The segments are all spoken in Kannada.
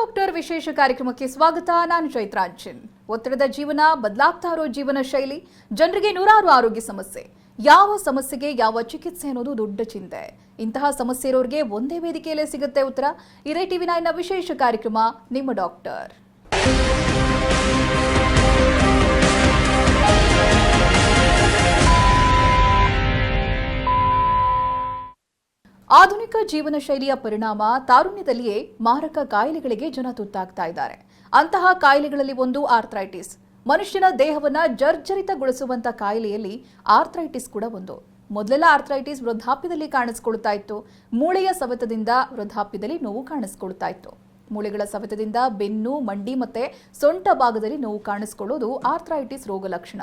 ಡಾಕ್ಟರ್ ವಿಶೇಷ ಕಾರ್ಯಕ್ರಮಕ್ಕೆ ಸ್ವಾಗತ. ನಾನು ಚೈತ್ರಾಂಜನ್. ಒತ್ತಡದ ಜೀವನ, ಬದಲಾಗ್ತಾ ಇರೋ ಜೀವನ ಶೈಲಿ, ಜನರಿಗೆ ನೂರಾರು ಆರೋಗ್ಯ ಸಮಸ್ಯೆ. ಯಾವ ಸಮಸ್ಯೆಗೆ ಯಾವ ಚಿಕಿತ್ಸೆ ಅನ್ನೋದು ದೊಡ್ಡ ಚಿಂತೆ. ಇಂತಹ ಸಮಸ್ಯೆ ಇರೋರಿಗೆ ಒಂದೇ ವೇದಿಕೆಯಲ್ಲೇ ಸಿಗುತ್ತೆ ಉತ್ತರ. ಇದೇ ಟಿವಿ9ನ ವಿಶೇಷ ಕಾರ್ಯಕ್ರಮ ನಿಮ್ಮ ಡಾಕ್ಟರ್. ಆಧುನಿಕ ಜೀವನ ಶೈಲಿಯ ಪರಿಣಾಮ ತಾರುಣ್ಯದಲ್ಲಿಯೇ ಮಾರಕ ಕಾಯಿಲೆಗಳಿಗೆ ಜನ ತುತ್ತಾಗ್ತಾ ಇದ್ದಾರೆ. ಅಂತಹ ಕಾಯಿಲೆಗಳಲ್ಲಿ ಒಂದು ಆರ್ಥ್ರೈಟಿಸ್. ಮನುಷ್ಯನ ದೇಹವನ್ನ ಜರ್ಜರಿತಗೊಳಿಸುವಂತ ಕಾಯಿಲೆಯಲ್ಲಿ ಆರ್ಥ್ರೈಟಿಸ್ ಕೂಡ ಒಂದು. ಮೊದಲೆಲ್ಲ ಆರ್ಥ್ರೈಟಿಸ್ ವೃದ್ಧಾಪ್ಯದಲ್ಲಿ ಕಾಣಿಸಿಕೊಳ್ತಾ ಇತ್ತು. ಮೂಳೆಯ ಸವೆತದಿಂದ ವೃದ್ಧಾಪ್ಯದಲ್ಲಿ ನೋವು ಕಾಣಿಸಿಕೊಳ್ತಾ ಇತ್ತು. ಮೂಳೆಗಳ ಸವೆತದಿಂದ ಬೆನ್ನು, ಮಂಡಿ ಮತ್ತೆ ಸೊಂಟ ಭಾಗದಲ್ಲಿ ನೋವು ಕಾಣಿಸಿಕೊಳ್ಳೋದು ಆರ್ಥ್ರೈಟಿಸ್ ರೋಗ ಲಕ್ಷಣ.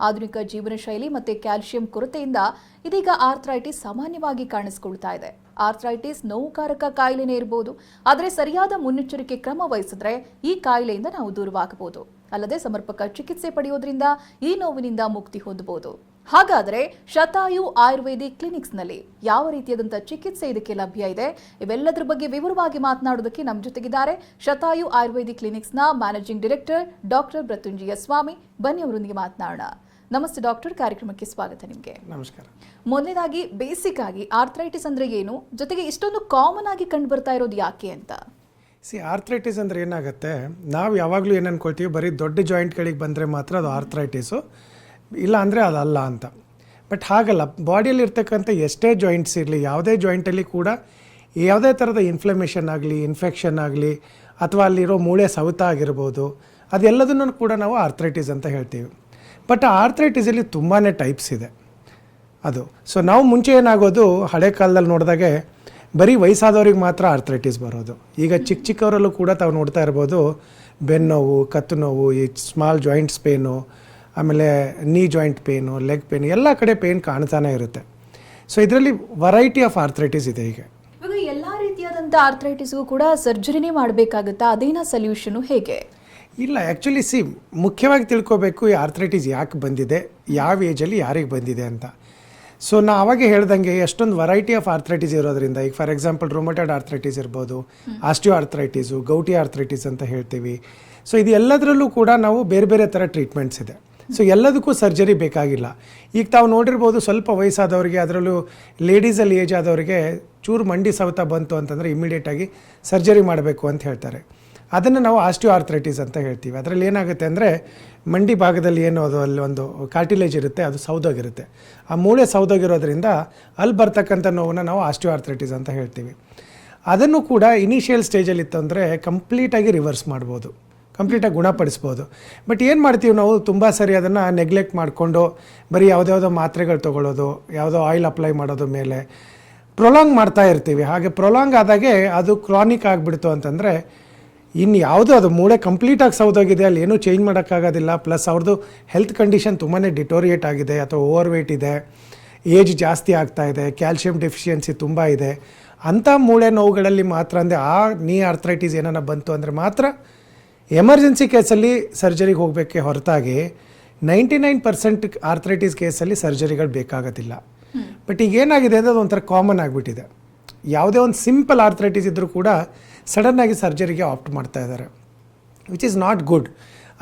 ಆಧುನಿಕ ಜೀವನ ಶೈಲಿ ಮತ್ತೆ ಕ್ಯಾಲ್ಸಿಯಂ ಕೊರತೆಯಿಂದ ಇದೀಗ ಆರ್ಥ್ರೈಟಿಸ್ ಸಾಮಾನ್ಯವಾಗಿ ಕಾಣಿಸಿಕೊಳ್ತಾ ಇದೆ. ಆರ್ಥ್ರೈಟಿಸ್ ನೋವುಕಾರಕ ಕಾಯಿಲೆನೇ ಇರಬಹುದು, ಆದರೆ ಸರಿಯಾದ ಮುನ್ನೆಚ್ಚರಿಕೆ ಕ್ರಮ ವಹಿಸಿದ್ರೆ ಈ ಕಾಯಿಲೆಯಿಂದ ನಾವು ದೂರವಾಗಬಹುದು. ಅಲ್ಲದೆ ಸಮರ್ಪಕ ಚಿಕಿತ್ಸೆ ಪಡೆಯೋದ್ರಿಂದ ಈ ನೋವಿನಿಂದ ಮುಕ್ತಿ ಹೊಂದಬಹುದು. ಹಾಗಾದರೆ ಶತಾಯು ಆಯುರ್ವೇದಿಕ್ ಕ್ಲಿನಿಕ್ಸ್ನಲ್ಲಿ ಯಾವ ರೀತಿಯಾದಂತಹ ಚಿಕಿತ್ಸೆ ಇದಕ್ಕೆ ಲಭ್ಯ ಇದೆ? ಇವೆಲ್ಲದರ ಬಗ್ಗೆ ವಿವರವಾಗಿ ಮಾತನಾಡೋದಕ್ಕೆ ನಮ್ಮ ಜೊತೆಗಿದ್ದಾರೆ ಶತಾಯು ಆಯುರ್ವೇದಿಕ್ ಕ್ಲಿನಿಕ್ಸ್ನ managing director doctor Mrityunjaya Swamy. ಬನ್ನಿ ಅವರೊಂದಿಗೆ ಮಾತನಾಡೋಣ. ನಮಸ್ತೆ ಡಾಕ್ಟರ್, ಕಾರ್ಯಕ್ರಮಕ್ಕೆ ಸ್ವಾಗತ ನಿಮಗೆ. ನಮಸ್ಕಾರ. ಮೊದಲನೇದಾಗಿ ಬೇಸಿಕ್ ಆಗಿ ಆರ್ಥ್ರೈಟಿಸ್ ಅಂದ್ರೆ ಏನು, ಜೊತೆಗೆ ಇಷ್ಟೊಂದು ಕಾಮನ್ ಆಗಿ ಕಂಡು ಬರ್ತಾ ಇರೋದು ಯಾಕೆ ಅಂತ? ಆರ್ಥ್ರೈಟಿಸ್ ಅಂದರೆ ಏನಾಗುತ್ತೆ, ನಾವು ಯಾವಾಗಲೂ ಏನು ಅನ್ಕೊಳ್ತೀವಿ, ಬರೀ ದೊಡ್ಡ ಜಾಯಿಂಟ್ಗಳಿಗೆ ಬಂದರೆ ಮಾತ್ರ ಅದು ಆರ್ಥ್ರೈಟಿಸು, ಇಲ್ಲ ಅಂದರೆ ಅದಲ್ಲ ಅಂತ. ಬಟ್ ಹಾಗಲ್ಲ. ಬಾಡಿಯಲ್ಲಿ ಇರ್ತಕ್ಕಂಥ ಎಷ್ಟೇ ಜಾಯಿಂಟ್ಸ್ ಇರಲಿ, ಯಾವುದೇ ಜಾಯಿಂಟಲ್ಲಿ ಕೂಡ ಯಾವುದೇ ಥರದ ಇನ್ಫ್ಲಮೇಷನ್ ಆಗಲಿ, ಇನ್ಫೆಕ್ಷನ್ ಆಗಲಿ, ಅಥವಾ ಅಲ್ಲಿರೋ ಮೂಳೆ ಸವೆತ ಆಗಿರ್ಬೋದು, ಅದೆಲ್ಲದನ್ನು ಕೂಡ ನಾವು ಆರ್ಥ್ರೈಟಿಸ್ ಅಂತ ಹೇಳ್ತೀವಿ. ಬಟ್ ಆರ್ಥ್ರೈಟಿಸಲ್ಲಿ ತುಂಬಾ ಟೈಪ್ಸ್ ಇದೆ ಅದು. ಸೊ ನಾವು ಮುಂಚೆ ಏನಾಗೋದು, ಹಳೆ ಕಾಲದಲ್ಲಿ ನೋಡಿದಾಗೆ ಬರೀ ವಯಸ್ಸಾದವ್ರಿಗೆ ಮಾತ್ರ ಆರ್ಥ್ರೈಟಿಸ್ ಬರೋದು. ಈಗ ಚಿಕ್ಕವರಲ್ಲೂ ಕೂಡ ತಾವು ನೋಡ್ತಾ ಇರ್ಬೋದು, ಬೆನ್ನೋವು, ಕತ್ತು ನೋವು, ಈ ಸ್ಮಾಲ್ ಜಾಯಿಂಟ್ಸ್ ಪೇನು, ಆಮೇಲೆ ನೀ ಜಾಯಿಂಟ್ ಪೇನು, ಲೆಗ್ ಪೇನು, ಎಲ್ಲ ಕಡೆ ಪೇನ್ ಕಾಣ್ತಾನೆ ಇರುತ್ತೆ. ಸೊ ಇದರಲ್ಲಿ ವೆರೈಟಿ ಆಫ್ ಆರ್ಥ್ರೈಟಿಸ್ ಇದೆ. ಈಗ ಇವಾಗ ಎಲ್ಲ ರೀತಿಯಾದಂಥ ಆರ್ಥ್ರೈಟಿಸ್ಗೂ ಕೂಡ ಸರ್ಜರಿನೇ ಮಾಡಬೇಕಾಗುತ್ತಾ? ಅದೇನ ಸೊಲ್ಯೂಷನು ಹೇಗೆ? ಇಲ್ಲ, ಆ್ಯಕ್ಚುಲಿ ಮುಖ್ಯವಾಗಿ ತಿಳ್ಕೊಬೇಕು ಈ ಆರ್ಥ್ರೈಟಿಸ್ ಯಾಕೆ ಬಂದಿದೆ, ಯಾವ ಏಜಲ್ಲಿ ಯಾರಿಗೆ ಬಂದಿದೆ ಅಂತ. ಸೊ ನಾ ಅವಾಗೆ ಹೇಳ್ದಂಗೆ ಎಷ್ಟೊಂದು ವೆರೈಟಿ ಆಫ್ ಆರ್ಥ್ರೈಟಿಸ್ ಇರೋದ್ರಿಂದ, ಈಗ ಫಾರ್ ಎಕ್ಸಾಂಪಲ್ ರುಮಟಾಯ್ಡ್ ಆರ್ಥ್ರೈಟಿಸ್ ಇರ್ಬೋದು, ಆಸ್ಟಿಯೋ ಆರ್ಥ್ರೈಟಿಸು, ಗೌಟಿ ಆರ್ಥ್ರೈಟಿಸ್ ಅಂತ ಹೇಳ್ತೀವಿ. ಸೊ ಇದು ಎಲ್ಲದರಲ್ಲೂ ಕೂಡ ನಾವು ಬೇರೆ ಬೇರೆ ಥರ ಟ್ರೀಟ್ಮೆಂಟ್ಸ್ ಇದೆ. ಸೊ ಎಲ್ಲದಕ್ಕೂ ಸರ್ಜರಿ ಬೇಕಾಗಿಲ್ಲ. ಈಗ ತಾವು ನೋಡಿರ್ಬೋದು, ಸ್ವಲ್ಪ ವಯಸ್ಸಾದವರಿಗೆ, ಅದರಲ್ಲೂ ಲೇಡೀಸಲ್ಲಿ ಏಜ್ ಆದವರಿಗೆ ಚೂರು ಮಂಡಿ ಸವೆತ ಬಂತು ಅಂತಂದರೆ ಇಮಿಡಿಯೇಟಾಗಿ ಸರ್ಜರಿ ಮಾಡಬೇಕು ಅಂತ ಹೇಳ್ತಾರೆ. ಅದನ್ನು ನಾವು ಆಸ್ಟಿಯೋ ಆರ್ಥ್ರೈಟಿಸ್ ಅಂತ ಹೇಳ್ತೀವಿ. ಅದರಲ್ಲಿ ಏನಾಗುತ್ತೆ ಅಂದರೆ, ಮಂಡಿ ಭಾಗದಲ್ಲಿ ಏನು ಅದು ಅಲ್ಲಿ ಒಂದು ಕಾರ್ಟಿಲೇಜ್ ಇರುತ್ತೆ, ಅದು ಸೌದೋಗಿರುತ್ತೆ. ಆ ಮೂಳೆ ಸೌದೋಗಿರೋದ್ರಿಂದ ಅಲ್ಲಿ ಬರ್ತಕ್ಕಂಥ ನೋವನ್ನು ನಾವು ಆಸ್ಟಿಯೋ ಆರ್ಥ್ರೈಟಿಸ್ ಅಂತ ಹೇಳ್ತೀವಿ. ಅದನ್ನು ಕೂಡ ಇನಿಷಿಯಲ್ ಸ್ಟೇಜಲ್ಲಿ ಇತ್ತು ಅಂದರೆ ಕಂಪ್ಲೀಟಾಗಿ ರಿವರ್ಸ್ ಮಾಡ್ಬೋದು, ಕಂಪ್ಲೀಟಾಗಿ ಗುಣಪಡಿಸ್ಬೋದು. ಬಟ್ ಏನು ಮಾಡ್ತೀವಿ ನಾವು, ತುಂಬ ಸರಿ ಅದನ್ನು ನೆಗ್ಲೆಕ್ಟ್ ಮಾಡಿಕೊಂಡು ಬರೀ ಯಾವುದ್ಯಾವುದೋ ಮಾತ್ರೆಗಳು ತೊಗೊಳ್ಳೋದು, ಯಾವುದೋ ಆಯಿಲ್ ಅಪ್ಲೈ ಮಾಡೋದು ಮೇಲೆ ಪ್ರೊಲಾಂಗ್ ಮಾಡ್ತಾ ಇರ್ತೀವಿ. ಹಾಗೆ ಪ್ರೊಲಾಂಗ್ ಆದಾಗೆ ಅದು ಕ್ರಾನಿಕ್ ಆಗಿಬಿಡ್ತು ಅಂತಂದರೆ ಇನ್ನು ಯಾವುದೋ ಅದು ಮೂಳೆ ಕಂಪ್ಲೀಟಾಗಿ ಸೌದೋಗಿದೆ, ಅಲ್ಲಿ ಏನೂ ಚೇಂಜ್ ಮಾಡೋಕ್ಕಾಗೋದಿಲ್ಲ. ಪ್ಲಸ್ ಅವ್ರದ್ದು ಹೆಲ್ತ್ ಕಂಡೀಷನ್ ತುಂಬಾ ಡಿಟೋರಿಯೇಟ್ ಆಗಿದೆ, ಅಥವಾ ಓವರ್ ವೇಟ್ ಇದೆ, ಏಜ್ ಜಾಸ್ತಿ ಆಗ್ತಾ ಇದೆ, ಕ್ಯಾಲ್ಶಿಯಂ ಡೆಫಿಷಿಯನ್ಸಿ ತುಂಬ ಇದೆ. ಅಂಥ ಮೂಳೆ ನೋವುಗಳಲ್ಲಿ ಮಾತ್ರ, ಅಂದರೆ ಆ ನೀ ಆರ್ಥ್ರೈಟಿಸ್ ಏನಾರ ಬಂತು ಅಂದರೆ ಮಾತ್ರ ಎಮರ್ಜೆನ್ಸಿ ಕೇಸಲ್ಲಿ ಸರ್ಜರಿಗೆ ಹೋಗಬೇಕೆ ಹೊರತಾಗಿ 99% ಆರ್ಥ್ರೈಟಿಸ್ ಕೇಸಲ್ಲಿ ಸರ್ಜರಿಗಳು ಬೇಕಾಗೋದಿಲ್ಲ. ಬಟ್ ಈಗ ಏನಾಗಿದೆ ಅಂದರೆ ಅದು ಒಂಥರ ಕಾಮನ್ ಆಗಿಬಿಟ್ಟಿದೆ. ಯಾವುದೇ ಒಂದು ಸಿಂಪಲ್ ಆರ್ಥ್ರೈಟಿಸ್ ಇದ್ದರೂ ಕೂಡ ಸಡನ್ನಾಗಿ ಸರ್ಜರಿಗೆ ಆಪ್ಟ್ ಮಾಡ್ತಾ ಇದ್ದಾರೆ, ವಿಚ್ ಈಸ್ ನಾಟ್ ಗುಡ್.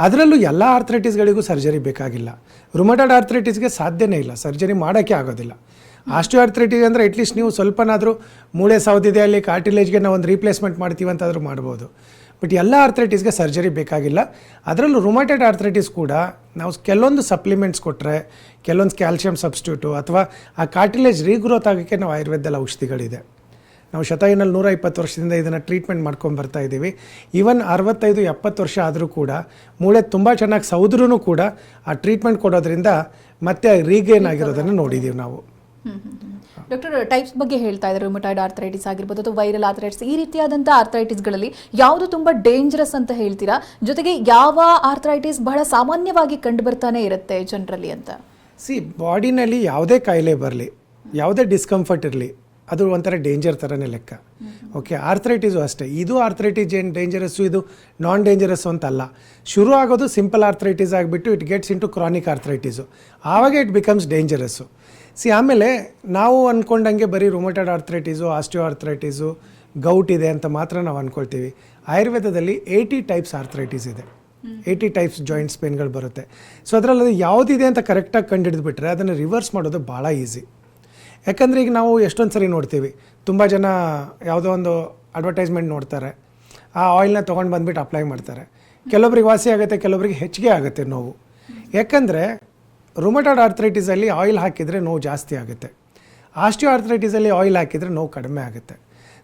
ಅದರಲ್ಲೂ ಎಲ್ಲ ಆರ್ಥ್ರೈಟಿಸ್ಗಳಿಗೂ ಸರ್ಜರಿ ಬೇಕಾಗಿಲ್ಲ. ರುಮಟಾಯ್ಡ್ ಆರ್ಥ್ರೈಟಿಸ್ಗೆ ಸಾಧ್ಯನೇ ಇಲ್ಲ, ಸರ್ಜರಿ ಮಾಡೋಕ್ಕೆ ಆಗೋದಿಲ್ಲ. ಆಸ್ಟಿಯೋ ಆರ್ಥ್ರೈಟಿಸ್ ಅಂದರೆ ಅಟ್ಲೀಸ್ಟ್ ನೀವು ಸ್ವಲ್ಪನಾದರೂ ಮೂಳೆ ಸೌದಿದೆ, ಅಲ್ಲಿ ಕಾರ್ಟಿಲೇಜ್ಗೆ ನಾವು ಒಂದು ರೀಪ್ಲೇಸ್ಮೆಂಟ್ ಮಾಡ್ತೀವಿ ಅಂತಾದರೂ ಮಾಡ್ಬೋದು. ಬಟ್ ಎಲ್ಲ ಆರ್ಥ್ರೈಟಿಸ್ಗೆ ಸರ್ಜರಿ ಬೇಕಾಗಿಲ್ಲ. ಅದರಲ್ಲೂ ರುಮಟಾಯ್ಡ್ ಆರ್ಥ್ರೈಟಿಸ್ ಕೂಡ ನಾವು ಕೆಲವೊಂದು ಸಪ್ಲಿಮೆಂಟ್ಸ್ ಕೊಟ್ಟರೆ, ಕೆಲವೊಂದು ಕ್ಯಾಲ್ಶಿಯಂ ಸಬ್ಸ್ಟಿಟ್ಯೂಟು, ಅಥವಾ ಆ ಕಾರ್ಟಿಲೇಜ್ ರೀಗ್ರೋತ್ ಆಗೋಕ್ಕೆ ನಾವು ಆಯುರ್ವೇದದಲ್ಲಿ ಔಷಧಿಗಳಿದೆ. ನಾವು ಶತಾಯುನಲ್ಲಿ 120 ವರ್ಷದಿಂದ ಇದನ್ನು ಟ್ರೀಟ್ಮೆಂಟ್ ಮಾಡ್ಕೊಂಡು ಬರ್ತಾ ಇದ್ದೀವಿ. ಈವನ್ 65-70 ವರ್ಷ ಆದರೂ ಕೂಡ ಮೂಳೆ ತುಂಬ ಚೆನ್ನಾಗಿ ಸೌದ್ರೂ ಕೂಡ ಆ ಟ್ರೀಟ್ಮೆಂಟ್ ಕೊಡೋದ್ರಿಂದ ಮತ್ತೆ ರೀಗೇನ್ ಆಗಿರೋದನ್ನು ನೋಡಿದ್ದೀವಿ ನಾವು. ಡಾಕ್ಟರ್, ಟೈಪ್ಸ್ ಬಗ್ಗೆ ಹೇಳ್ತಾ ಇದ್ದಾರೆ. ರುಮಟಾಯ್ಡ್ ಆರ್ಥ್ರೈಟಿಸ್ ಆಗಿರ್ಬೋದು ಅಥವಾ ವೈರಲ್ ಆರ್ಥ್ರೈಟಿಸ್, ಈ ರೀತಿಯಾದಂಥ ಆರ್ಥ್ರೈಟಿಸ್ಗಳಲ್ಲಿ ಯಾವುದು ತುಂಬ ಡೇಂಜರಸ್ ಅಂತ ಹೇಳ್ತೀರಾ? ಜೊತೆಗೆ ಯಾವ ಆರ್ಥ್ರೈಟಿಸ್ ಬಹಳ ಸಾಮಾನ್ಯವಾಗಿ ಕಂಡು ಬರ್ತಾನೆ ಇರುತ್ತೆ ಜನರಲ್ಲಿ ಅಂತ? ಬಾಡಿನಲ್ಲಿ ಯಾವುದೇ ಕಾಯಿಲೆ ಬರಲಿ, ಯಾವುದೇ ಡಿಸ್ಕಂಫರ್ಟ್ ಇರಲಿ, ಅದು ಒಂಥರ ಡೇಂಜರ್ ಥರನೇ ಲೆಕ್ಕ. ಓಕೆ, ಆರ್ಥ್ರೈಟಿಸು ಅಷ್ಟೇ. ಇದು ಆರ್ಥ್ರೈಟಿಸ್ ಏನು ಡೇಂಜರಸ್ಸು, ಇದು ನಾನ್ ಡೇಂಜರಸ್ಸು ಅಂತಲ್ಲ. ಶುರು ಆಗೋದು ಸಿಂಪಲ್ ಆರ್ಥ್ರೈಟಿಸ್ ಆಗಿಬಿಟ್ಟು it gets into chronic arthritis, ಆವಾಗ ಇಟ್ ಬಿಕಮ್ಸ್ ಡೇಂಜರಸ್ಸು. ಆಮೇಲೆ ನಾವು ಅಂದ್ಕೊಂಡಂಗೆ ಬರೀ rheumatoid arthritis, osteo arthritis, gout ಇದೆ ಅಂತ ಮಾತ್ರ ನಾವು ಅಂದ್ಕೊಳ್ತೀವಿ. ಆಯುರ್ವೇದದಲ್ಲಿ 80 ಟೈಪ್ಸ್ ಆರ್ಥ್ರೈಟಿಸ್ ಇದೆ, 80 ಟೈಪ್ಸ್ ಜಾಯಿಂಟ್ಸ್ ಪೇನ್ಗಳು ಬರುತ್ತೆ. ಸೊ ಅದರಲ್ಲಿ ಯಾವುದಿದೆ ಅಂತ ಕರೆಕ್ಟಾಗಿ ಕಂಡುಹಿಡಿದ್ಬಿಟ್ರೆ ಅದನ್ನು ರಿವರ್ಸ್ ಮಾಡೋದು ಭಾಳ ಈಸಿ. ಯಾಕಂದರೆ ಈಗ ನಾವು ಎಷ್ಟೊಂದು ಸರಿ ನೋಡ್ತೀವಿ, ತುಂಬ ಜನ ಯಾವುದೋ ಒಂದು ಅಡ್ವರ್ಟೈಸ್ಮೆಂಟ್ ನೋಡ್ತಾರೆ, ಆ ಆಯಿಲ್ನ ತೊಗೊಂಡು ಬಂದುಬಿಟ್ಟು ಅಪ್ಲೈ ಮಾಡ್ತಾರೆ. ಕೆಲವೊಬ್ರಿಗೆ ವಾಸಿ ಆಗುತ್ತೆ, ಕೆಲವೊಬ್ರಿಗೆ ಹೆಚ್ಚಿಗೆ ಆಗುತ್ತೆ ನೋವು. ಯಾಕಂದರೆ ರುಮಟಾಯ್ಡ್ ಆರ್ಥ್ರೈಟಿಸಲ್ಲಿ ಆಯಿಲ್ ಹಾಕಿದರೆ ನೋವು ಜಾಸ್ತಿ ಆಗುತ್ತೆ, ಆಸ್ಟಿಯೋ ಆರ್ಥ್ರೈಟಿಸಲ್ಲಿ ಆಯಿಲ್ ಹಾಕಿದರೆ ನೋವು ಕಡಿಮೆ ಆಗುತ್ತೆ.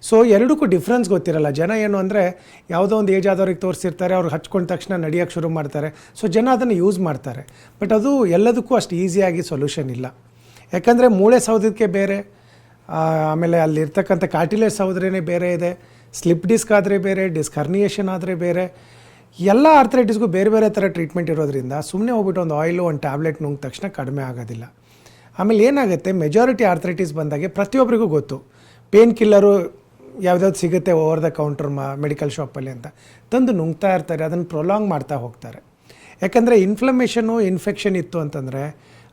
ಸೊ ಎರಡಕ್ಕೂ ಡಿಫ್ರೆನ್ಸ್ ಗೊತ್ತಿರಲ್ಲ. ಜನ ಏನು ಅಂದರೆ ಯಾವುದೋ ಒಂದು ಏಜ್ ಆದವ್ರಿಗೆ ತೋರಿಸಿರ್ತಾರೆ, ಅವ್ರು ಹಚ್ಕೊಂಡ ತಕ್ಷಣ ನಡೆಯೋಕ್ಕೆ ಶುರು ಮಾಡ್ತಾರೆ. ಸೊ ಜನ ಅದನ್ನು ಯೂಸ್ ಮಾಡ್ತಾರೆ. ಬಟ್ ಅದು ಎಲ್ಲದಕ್ಕೂ ಅಷ್ಟು ಈಸಿಯಾಗಿ ಸೊಲ್ಯೂಷನ್ ಇಲ್ಲ. ಯಾಕಂದರೆ ಮೂಳೆ ಸೌದಕ್ಕೆ ಬೇರೆ, ಆಮೇಲೆ ಅಲ್ಲಿರ್ತಕ್ಕಂಥ ಕಾರ್ಟಿಲೇಜ್ ಸೌದ್ರೇ ಬೇರೆ ಇದೆ, ಸ್ಲಿಪ್ ಡಿಸ್ಕ್ ಆದರೆ ಬೇರೆ, ಡಿಸ್ಕ್ ಹರ್ನಿಯೇಷನ್ ಆದರೆ ಬೇರೆ. ಎಲ್ಲ ಆರ್ಥ್ರೈಟಿಸ್ಗೂ ಬೇರೆ ಬೇರೆ ಥರ ಟ್ರೀಟ್ಮೆಂಟ್ ಇರೋದ್ರಿಂದ ಸುಮ್ಮನೆ ಹೋಗ್ಬಿಟ್ಟು ಒಂದು ಆಯಿಲು ಒಂದು ಟ್ಯಾಬ್ಲೆಟ್ ನುಂಗಿದ ತಕ್ಷಣ ಕಡಿಮೆ ಆಗೋದಿಲ್ಲ. ಆಮೇಲೆ ಏನಾಗುತ್ತೆ, ಮೆಜಾರಿಟಿ ಆರ್ಥ್ರೈಟಿಸ್ ಬಂದಾಗೆ ಪ್ರತಿಯೊಬ್ಬರಿಗೂ ಗೊತ್ತು ಪೇನ್ ಕಿಲ್ಲರು ಯಾವುದಾದ್ರು ಸಿಗುತ್ತೆ ಓವರ್ ದ ಕೌಂಟರ್ ಮೆಡಿಕಲ್ ಶಾಪಲ್ಲಿ ಅಂತ ತಂದು ನುಂಗ್ತಾ ಇರ್ತಾರೆ, ಅದನ್ನು ಪ್ರೊಲಾಂಗ್ ಮಾಡ್ತಾ ಹೋಗ್ತಾರೆ. ಯಾಕಂದರೆ ಇನ್ಫ್ಲಮೇಷನು ಇನ್ಫೆಕ್ಷನ್ ಇತ್ತು ಅಂತಂದರೆ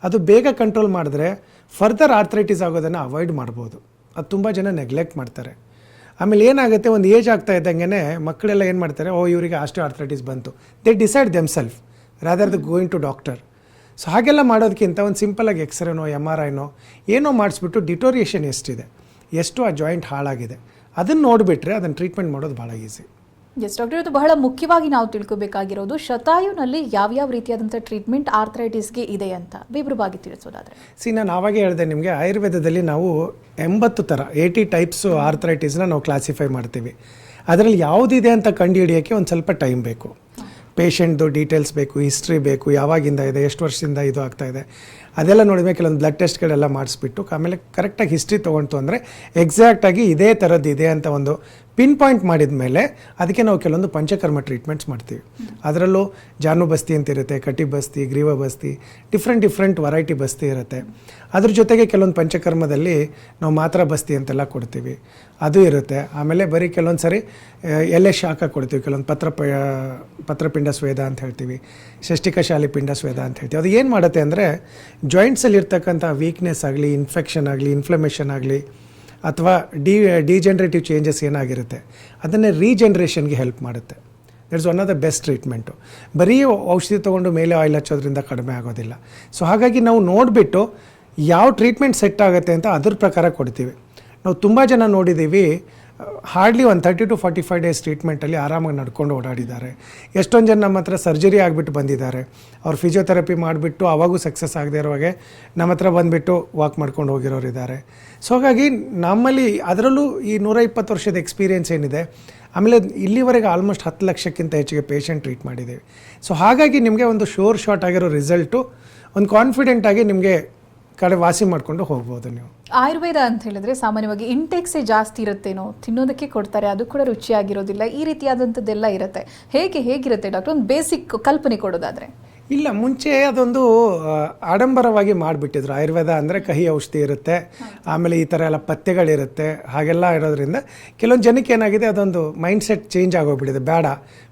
ಅದು ಬೇಗ ಕಂಟ್ರೋಲ್ ಮಾಡಿದ್ರೆ ಫರ್ದರ್ ಆರ್ಥ್ರೈಟಿಸ್ ಆಗೋದನ್ನು ಅವಾಯ್ಡ್ ಮಾಡ್ಬೋದು. ಅದು ತುಂಬ ಜನ ನೆಗ್ಲೆಕ್ಟ್ ಮಾಡ್ತಾರೆ. ಆಮೇಲೆ ಏನಾಗುತ್ತೆ, ಒಂದು ಏಜ್ ಆಗ್ತಾ ಇದ್ದಂಗೆ ಮಕ್ಕಳೆಲ್ಲ ಏನು ಮಾಡ್ತಾರೆ, ಇವರಿಗೆ ಆಸ್ಟಿಯೋ ಆರ್ಥ್ರೈಟಿಸ್ ಬಂತು, they decide themselves rather the going to doctor. So ಹಾಗೆಲ್ಲ ಮಾಡೋದಕ್ಕಿಂತ ಒಂದು ಸಿಂಪಲಾಗಿ ಎಕ್ಸ್ರೇನೋ MRIನೋ ಏನೋ ಮಾಡಿಸ್ಬಿಟ್ಟು ಡಿಟೋರಿಯೇಷನ್ ಎಷ್ಟಿದೆ, ಎಷ್ಟು ಆ ಜಾಯಿಂಟ್ ಹಾಳಾಗಿದೆ ಅದನ್ನು ನೋಡಿಬಿಟ್ರೆ ಅದನ್ನು ಟ್ರೀಟ್ಮೆಂಟ್ ಮಾಡೋದು ಭಾಳ ಈಸಿ. ಎಸ್ ಡಾಕ್ಟರ್, ಇದು ಬಹಳ ಮುಖ್ಯವಾಗಿ ನಾವು ತಿಳ್ಕೊಬೇಕಾಗಿರೋದು ಶತಾಯುನಲ್ಲಿ ಯಾವ್ಯಾವ ರೀತಿಯಾದಂಥ ಟ್ರೀಟ್ಮೆಂಟ್ ಆರ್ಥ್ರೈಟಿಸ್ಗೆ ಇದೆ ಅಂತ ವಿವರವಾಗಿ ತಿಳಿಸೋದಾದರೆ. ನಾನು ಆವಾಗೇ ಹೇಳಿದೆ ನಿಮಗೆ, ಆಯುರ್ವೇದದಲ್ಲಿ ನಾವು 80 ಥರ 80 ಟೈಪ್ಸು ಆರ್ಥ್ರೈಟಿಸ್ನ ನಾವು ಕ್ಲಾಸಿಫೈ ಮಾಡ್ತೀವಿ. ಅದರಲ್ಲಿ ಯಾವುದಿದೆ ಅಂತ ಕಂಡುಹಿಡಿಯೋಕ್ಕೆ ಒಂದು ಸ್ವಲ್ಪ ಟೈಮ್ ಬೇಕು, ಪೇಷಂಟ್ದು ಡೀಟೇಲ್ಸ್ ಬೇಕು, ಹಿಸ್ಟ್ರಿ ಬೇಕು, ಯಾವಾಗಿಂದ ಇದೆ, ಎಷ್ಟು ವರ್ಷದಿಂದ ಇದು ಆಗ್ತಾಯಿದೆ ಅದೆಲ್ಲ ನೋಡಿದ್ಮೇಲೆ ಕೆಲವೊಂದು ಬ್ಲಡ್ ಟೆಸ್ಟ್ಗಳೆಲ್ಲ ಮಾಡಿಸ್ಬಿಟ್ಟು ಆಮೇಲೆ ಕರೆಕ್ಟಾಗಿ ಹಿಸ್ಟ್ರಿ ತೊಗೊಂತು ಅಂದರೆ ಎಕ್ಸಾಕ್ಟಾಗಿ ಇದೇ ಥರದ್ದು ಇದೆ ಅಂತ ಒಂದು ಪಿನ್ ಪಾಯಿಂಟ್ ಮಾಡಿದ ಮೇಲೆ ಅದಕ್ಕೆ ನಾವು ಕೆಲವೊಂದು ಪಂಚಕರ್ಮ ಟ್ರೀಟ್ಮೆಂಟ್ಸ್ ಮಾಡ್ತೀವಿ. ಅದರಲ್ಲೂ ಜಾನು ಬಸ್ತಿ ಅಂತ ಇರುತ್ತೆ, ಕಟಿ ಬಸ್ತಿ, ಗ್ರೀವ ಬಸ್ತಿ, ಡಿಫ್ರೆಂಟ್ ವೆರೈಟಿ ಬಸ್ತಿ ಇರುತ್ತೆ. ಅದ್ರ ಜೊತೆಗೆ ಕೆಲವೊಂದು ಪಂಚಕರ್ಮದಲ್ಲಿ ನಾವು ಮಾತ್ರ ಬಸ್ತಿ ಅಂತೆಲ್ಲ ಕೊಡ್ತೀವಿ, ಅದು ಇರುತ್ತೆ. ಆಮೇಲೆ ಬರೀ ಕೆಲವೊಂದು ಸರಿ ಎಲೆ ಶಾಖ ಕೊಡ್ತೀವಿ, ಕೆಲವೊಂದು ಪತ್ರಪಿಂಡ ಸ್ವೇದ ಅಂತ ಹೇಳ್ತೀವಿ, ಷಷ್ಟಿಕ ಶಾಲಿ ಪಿಂಡ ಸ್ವೇದ ಅಂತ ಹೇಳ್ತೀವಿ. ಅದು ಏನು ಮಾಡುತ್ತೆ ಅಂದರೆ ಜಾಯಿಂಟ್ಸಲ್ಲಿ ಇರ್ತಕ್ಕಂಥ ವೀಕ್ನೆಸ್ ಆಗಲಿ, ಇನ್ಫೆಕ್ಷನ್ ಆಗಲಿ, ಇನ್ಫ್ಲಮೇಷನ್ ಆಗಲಿ, ಅಥವಾ ಡಿಜನ್ರೇಟಿವ್ ಚೇಂಜಸ್ ಏನಾಗಿರುತ್ತೆ ಅದನ್ನೇ ರೀಜನ್ರೇಷನ್ಗೆ ಹೆಲ್ಪ್ ಮಾಡುತ್ತೆ. That's one of the best treatment. ಬರೀ ಔಷಧಿ ತೊಗೊಂಡು ಮೇಲೆ ಆಯಿಲ್ ಹಚ್ಚೋದ್ರಿಂದ ಕಡಿಮೆ ಆಗೋದಿಲ್ಲ. ಸೊ ಹಾಗಾಗಿ ನಾವು ನೋಡಿಬಿಟ್ಟು ಯಾವ ಟ್ರೀಟ್ಮೆಂಟ್ ಸೆಟ್ ಆಗುತ್ತೆ ಅಂತ ಅದ್ರ ಪ್ರಕಾರ ಕೊಡ್ತೀವಿ. ನಾವು ತುಂಬ ಜನ ನೋಡಿದ್ದೀವಿ, ಹಾರ್ಡ್ಲಿ ಒಂದು 30 to 45 ಡೇಸ್ ಟ್ರೀಟ್ಮೆಂಟಲ್ಲಿ ಆರಾಮಾಗಿ ನಡ್ಕೊಂಡು ಓಡಾಡಿದ್ದಾರೆ. ಎಷ್ಟೊಂದು ಜನ ನಮ್ಮ ಹತ್ರ ಸರ್ಜರಿ ಆಗಿಬಿಟ್ಟು ಬಂದಿದ್ದಾರೆ, ಅವ್ರು ಫಿಸಿಯೋಥೆರಪಿ ಮಾಡಿಬಿಟ್ಟು ಅವಾಗೂ ಸಕ್ಸಸ್ ಆಗದೆ ಇರೋವಾಗೆ ನಮ್ಮ ಹತ್ರ ಬಂದುಬಿಟ್ಟು ವಾಕ್ ಮಾಡ್ಕೊಂಡು ಹೋಗಿರೋರಿದ್ದಾರೆ. ಸೊ ಹಾಗಾಗಿ ನಮ್ಮಲ್ಲಿ ಅದರಲ್ಲೂ ಈ 120 ವರ್ಷದ ಎಕ್ಸ್ಪೀರಿಯೆನ್ಸ್ ಏನಿದೆ, ಆಮೇಲೆ ಇಲ್ಲಿವರೆಗೆ ಆಲ್ಮೋಸ್ಟ್ 10 ಲಕ್ಷಕ್ಕಿಂತ ಹೆಚ್ಚಿಗೆ ಪೇಷಂಟ್ ಟ್ರೀಟ್ ಮಾಡಿದ್ದೀವಿ. ಸೊ ಹಾಗಾಗಿ ನಿಮಗೆ ಒಂದು ಶೋರ್ ಶಾರ್ಟ್ ಆಗಿರೋ ರಿಸಲ್ಟು ಒಂದು ಕಾನ್ಫಿಡೆಂಟಾಗಿ ನಿಮಗೆ ಕಡೆ ವಾಸಿ ಮಾಡಿಕೊಂಡು ಹೋಗ್ಬೋದು. ನೀವು ಆಯುರ್ವೇದ ಅಂತ ಹೇಳಿದ್ರೆ ಸಾಮಾನ್ಯವಾಗಿ ಇಂಟೆಕ್ಸೇ ಜಾಸ್ತಿ ಇರುತ್ತೇನೋ, ತಿನ್ನೋದಕ್ಕೆ ಕೊಡ್ತಾರೆ, ಅದು ಕೂಡ ರುಚಿಯಾಗಿರೋದಿಲ್ಲ, ಈ ರೀತಿಯಾದಂಥದ್ದೆಲ್ಲ ಇರುತ್ತೆ. ಹೇಗಿರುತ್ತೆ ಡಾಕ್ಟರ್, ಒಂದು ಬೇಸಿಕ್ ಕಲ್ಪನೆ ಕೊಡೋದಾದರೆ? ಇಲ್ಲ, ಮುಂಚೆ ಅದೊಂದು ಆಡಂಬರವಾಗಿ ಮಾಡಿಬಿಟ್ಟಿದ್ರು. ಆಯುರ್ವೇದ ಅಂದರೆ ಕಹಿ ಔಷಧಿ ಇರುತ್ತೆ, ಆಮೇಲೆ ಈ ಥರ ಎಲ್ಲ ಪಥ್ಯಗಳಿರುತ್ತೆ, ಹಾಗೆಲ್ಲ ಇರೋದ್ರಿಂದ ಕೆಲವೊಂದು ಜನಕ್ಕೆ ಏನಾಗಿದೆ, ಅದೊಂದು ಮೈಂಡ್ ಸೆಟ್ ಚೇಂಜ್ ಆಗೋಗ್ಬಿಟ್ಟಿದೆ. ಬೇಡ,